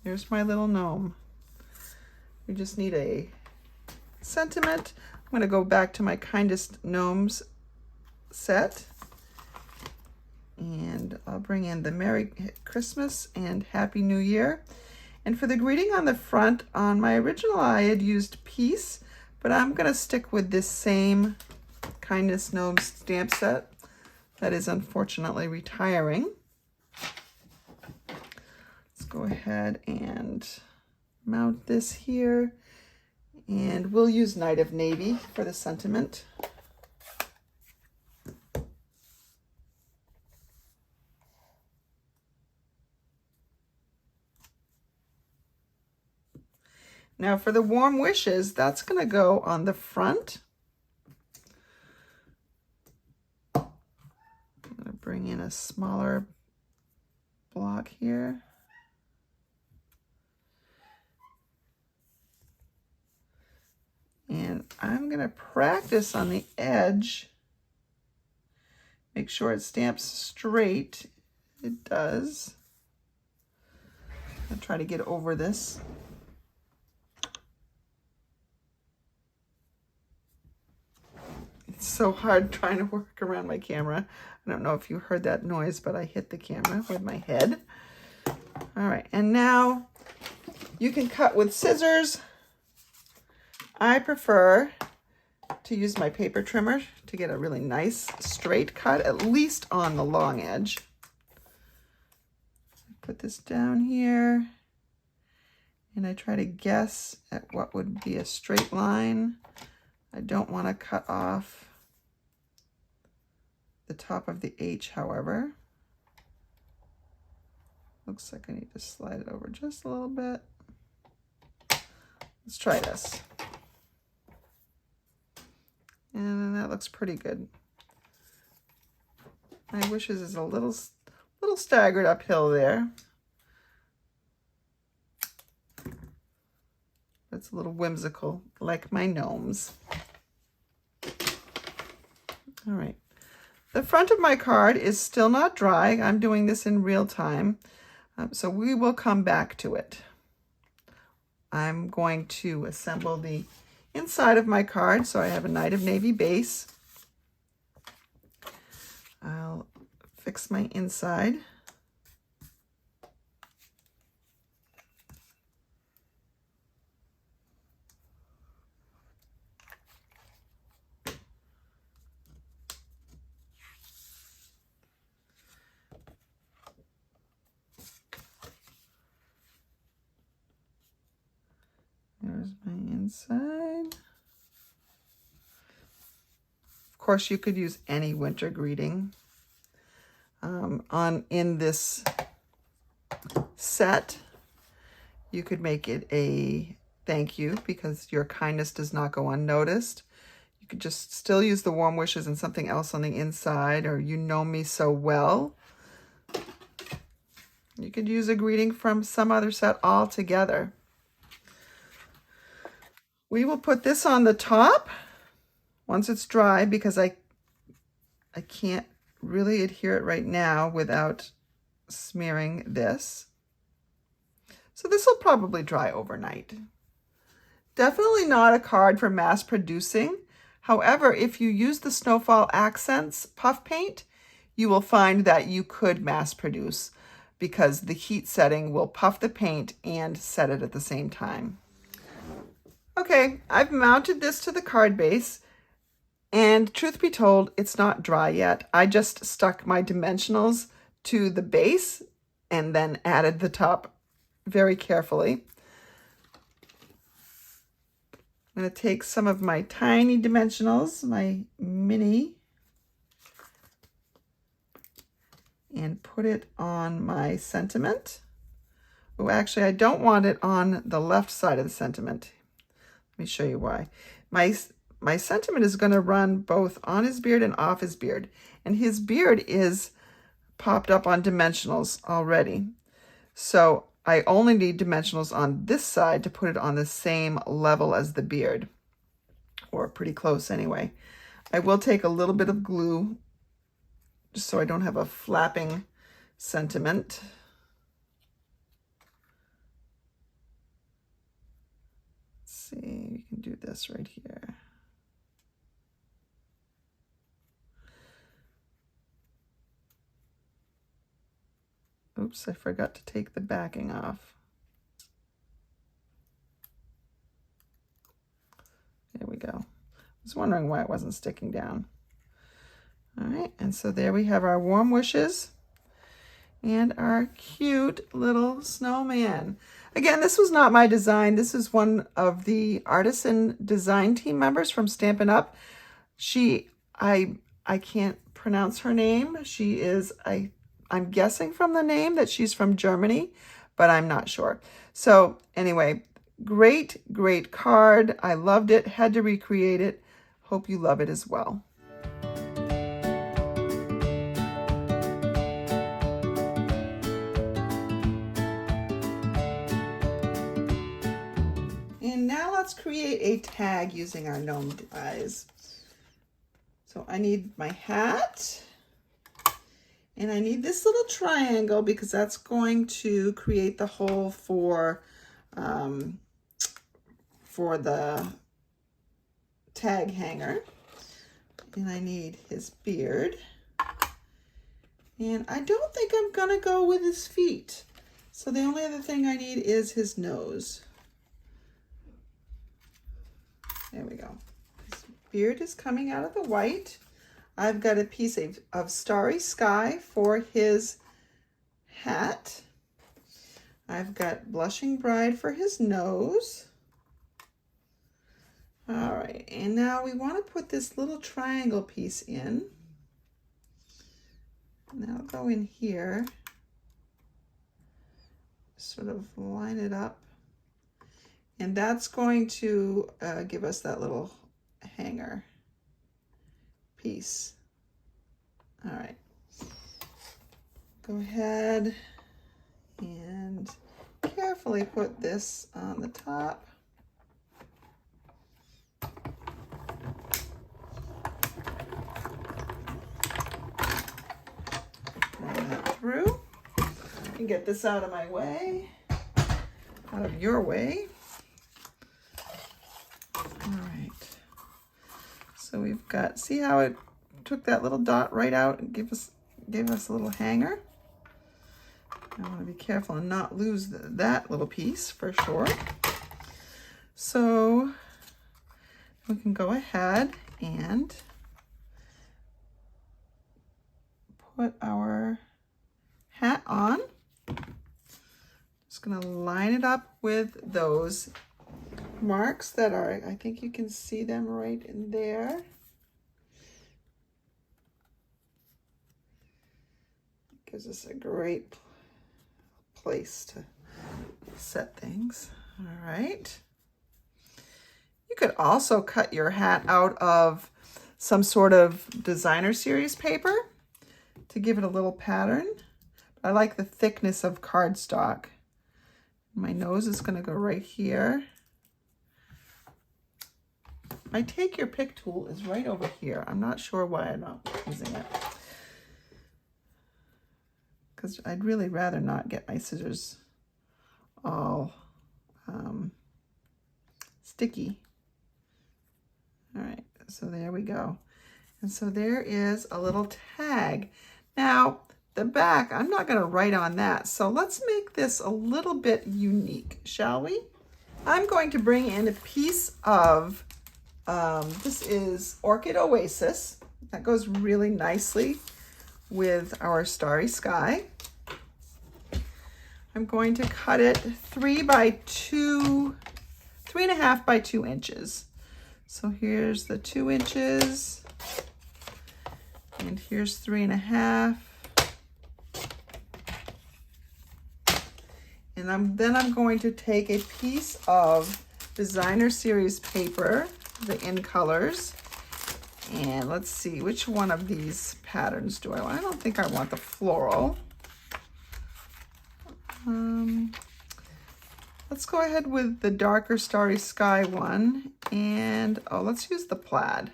Here's my little gnome. We just need a sentiment. I'm going to go back to my Kindest Gnomes set. And I'll bring in the Merry Christmas and Happy New Year. And for the greeting on the front, on my original I had used peace, but I'm gonna stick with this same Kindest Gnomes stamp set that is unfortunately retiring. Let's go ahead and mount this here. And we'll use Knight of Navy for the sentiment. Now for the warm wishes, that's going to go on the front. I'm going to bring in a smaller block here. And I'm going to practice on the edge. Make sure it stamps straight. It does. I'll try to get over this. It's so hard trying to work around my camera. I don't know if you heard that noise, but I hit the camera with my head. All right, and now you can cut with scissors. I prefer to use my paper trimmer to get a really nice straight cut, at least on the long edge. Put this down here, and I try to guess at what would be a straight line. I don't want to cut off the top of the H, however. Looks like I need to slide it over just a little bit. Let's try this. And that looks pretty good. My wishes is a little staggered uphill there. That's a little whimsical, like my gnomes. All right. The front of my card is still not dry. I'm doing this in real time, so we will come back to it. I'm going to assemble the inside of my card, so I have a Knight of Navy base. I'll fix my inside. There's my inside. Of course, you could use any winter greeting. In this set, you could make it a thank you because your kindness does not go unnoticed. You could just still use the warm wishes and something else on the inside, or you know me so well. You could use a greeting from some other set altogether. We will put this on the top once it's dry because I can't really adhere it right now without smearing this. So this will probably dry overnight. Definitely not a card for mass producing. However, if you use the Snowfall Accents puff paint, you will find that you could mass produce because the heat setting will puff the paint and set it at the same time. Okay, I've mounted this to the card base, and truth be told, it's not dry yet. I just stuck my dimensionals to the base and then added the top very carefully. I'm going to take some of my tiny dimensionals, my mini, and put it on my sentiment. Oh, actually, I don't want it on the left side of the sentiment. Let me show you why. My sentiment is going to run both on his beard and off his beard. And his beard is popped up on dimensionals already. So I only need dimensionals on this side to put it on the same level as the beard, or pretty close anyway. I will take a little bit of glue just so I don't have a flapping sentiment. Let's see, we can do this right here. Oops, I forgot to take the backing off. There we go. I was wondering why it wasn't sticking down. All right, and so there we have our warm wishes and our cute little snowman. Again, this was not my design. This is one of the artisan design team members from Stampin' Up. I can't pronounce her name. She is, I'm guessing from the name that she's from Germany, but I'm not sure. So anyway, great, great card. I loved it, had to recreate it. Hope you love it as well. And now let's create a tag using our gnome eyes. So I need my hat, and I need this little triangle because that's going to create the hole for the tag hanger. And I need his beard. And I don't think I'm gonna go with his feet. So the only other thing I need is his nose. There we go. His beard is coming out of the white. I've got a piece of starry sky for his hat. I've got blushing bride for his nose. All right, and now we want to put this little triangle piece in. And that'll go in here. Sort of line it up. And that's going to give us that little hanger piece. All right. Go ahead and carefully put this on the top. Run that through and get this out of my way, out of your way. All right. So we've got, see how it took that little dot right out and gave us a little hanger. I want to be careful and not lose that little piece for sure. So we can go ahead and put our hat on. Just going to line it up with those marks that are, I think you can see them right in there. Gives us a great place to set things. All right. You could also cut your hat out of some sort of designer series paper to give it a little pattern. I like the thickness of cardstock. My nose is going to go right here. My take your pick tool is right over here. I'm not sure why I'm not using it, because I'd really rather not get my scissors all sticky. All right, so there we go. And so there is a little tag. Now, the back, I'm not going to write on that. So let's make this a little bit unique, shall we? I'm going to bring in a piece of, this is Orchid Oasis. That goes really nicely with our starry sky. I'm going to cut it 3.5 by 2 inches. So here's the 2 inches, and here's 3.5. And then I'm going to take a piece of designer series paper, the In Colors, and let's see, which one of these patterns do I want? I don't think I want the floral. Let's go ahead with the darker starry sky one, and let's use the plaid.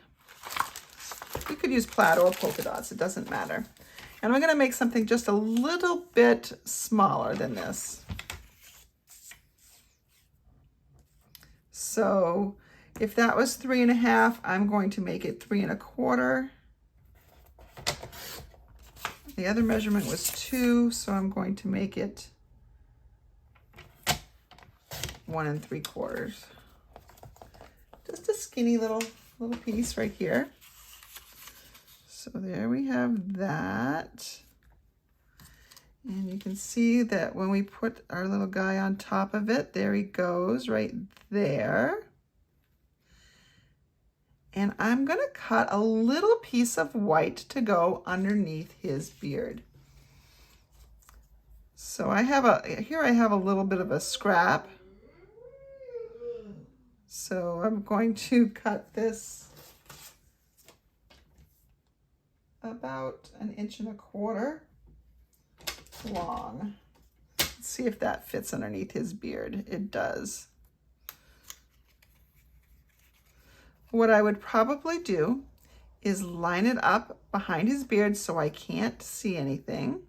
You could use plaid or polka dots, it doesn't matter. And I'm going to make something just a little bit smaller than this. So if that was 3.5, I'm going to make it 3.25. The other measurement was 2, so I'm going to make it 1 3/4. Just a skinny little piece right here. So there we have that. And you can see that when we put our little guy on top of it, there he goes right there. And I'm going to cut a little piece of white to go underneath his beard. So here I have a little bit of a scrap. So I'm going to cut this about 1.25 inches long. Let's see if that fits underneath his beard. It does. What I would probably do is line it up behind his beard so I can't see anything.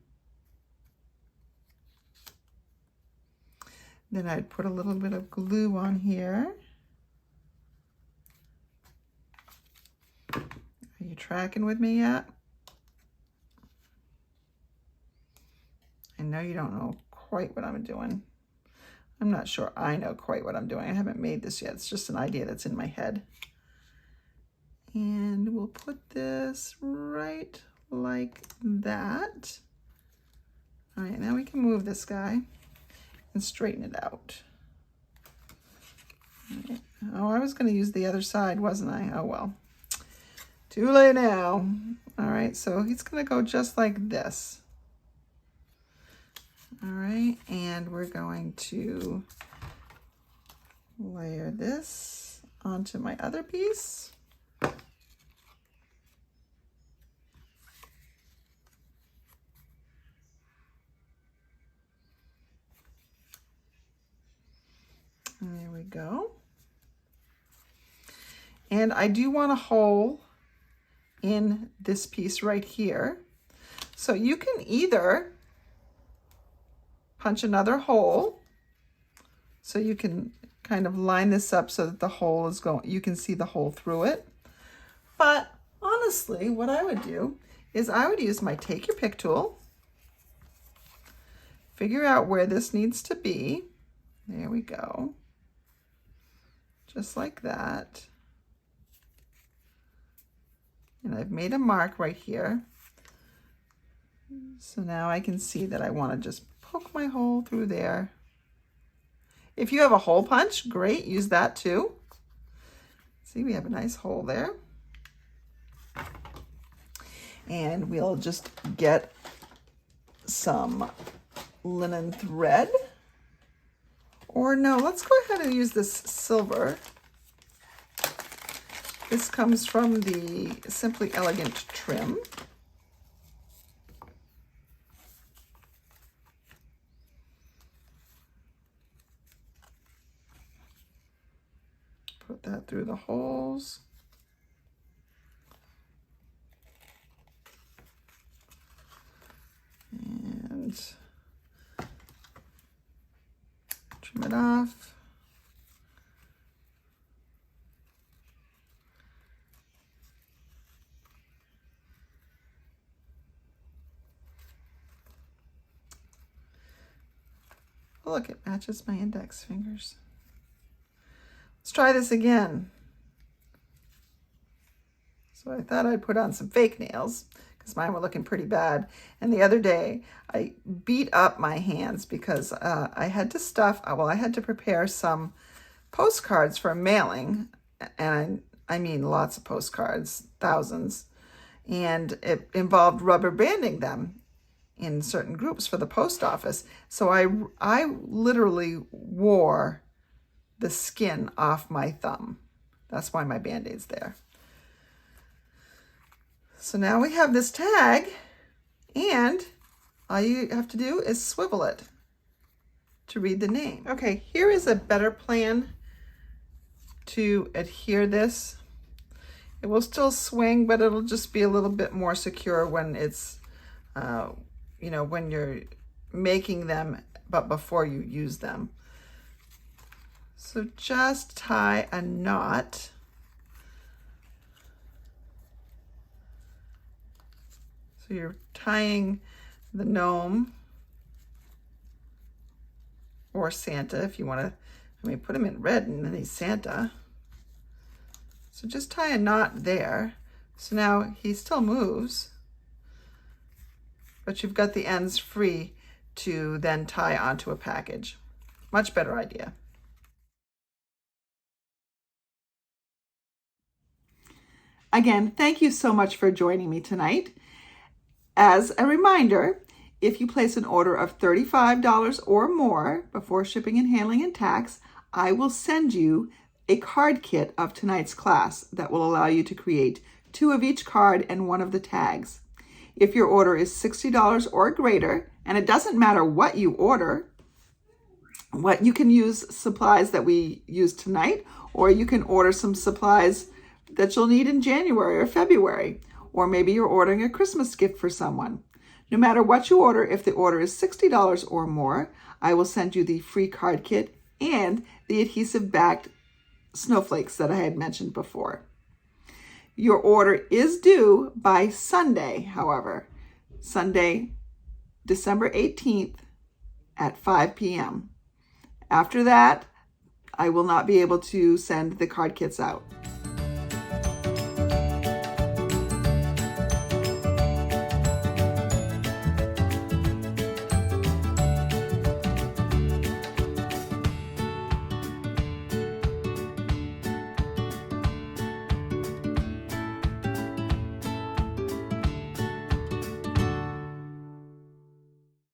Then I'd put a little bit of glue on here. Are you tracking with me yet? I know you don't know quite what I'm doing. I'm not sure I know quite what I'm doing. I haven't made this yet. It's just an idea that's in my head. And we'll put this right like that. All right, now we can move this guy and straighten it out. Right. Oh, I was going to use the other side, wasn't I? Oh, well. Too late now. All right, so he's going to go just like this. All right, and we're going to layer this onto my other piece. There we go. And I do want a hole in this piece right here. So you can either punch another hole so you can kind of line this up so that the hole is going, you can see the hole through it. But honestly, what I would do is I would use my take your pick tool, figure out where this needs to be. There we go. Just like that. And I've made a mark right here. So now I can see that I want to just poke my hole through there. If you have a hole punch, great, use that too. See, we have a nice hole there. And we'll just get some linen thread. Or no, let's go ahead and use this silver. This comes from the Simply Elegant trim. Put that through the holes. And trim it off. Oh, look, it matches my index fingers. Let's try this again. So I thought I'd put on some fake nails because mine were looking pretty bad. And the other day I beat up my hands because I had to I had to prepare some postcards for mailing. And I mean lots of postcards, thousands. And it involved rubber banding them in certain groups for the post office. So I literally wore the skin off my thumb. That's why my Band-Aid's there. So now we have this tag, and all you have to do is swivel it to read the name. Okay, here is a better plan to adhere this. It will still swing, but it'll just be a little bit more secure when it's, you know, when you're making them, but before you use them. So just tie a knot. So you're tying the gnome or Santa if you want to, put him in red and then he's Santa. So just tie a knot there. So now he still moves, but you've got the ends free to then tie onto a package. Much better idea. Again, thank you so much for joining me tonight. As a reminder, if you place an order of $35 or more before shipping and handling and tax, I will send you a card kit of tonight's class that will allow you to create 2 of each card and 1 of the tags. If your order is $60 or greater, and it doesn't matter what you order, you can use supplies that we use tonight, or you can order some supplies that you'll need in January or February, or maybe you're ordering a Christmas gift for someone. No matter what you order, if the order is $60 or more, I will send you the free card kit and the adhesive backed snowflakes that I had mentioned before. Your order is due by Sunday, however, Sunday, December 18th at 5 p.m. After that, I will not be able to send the card kits out.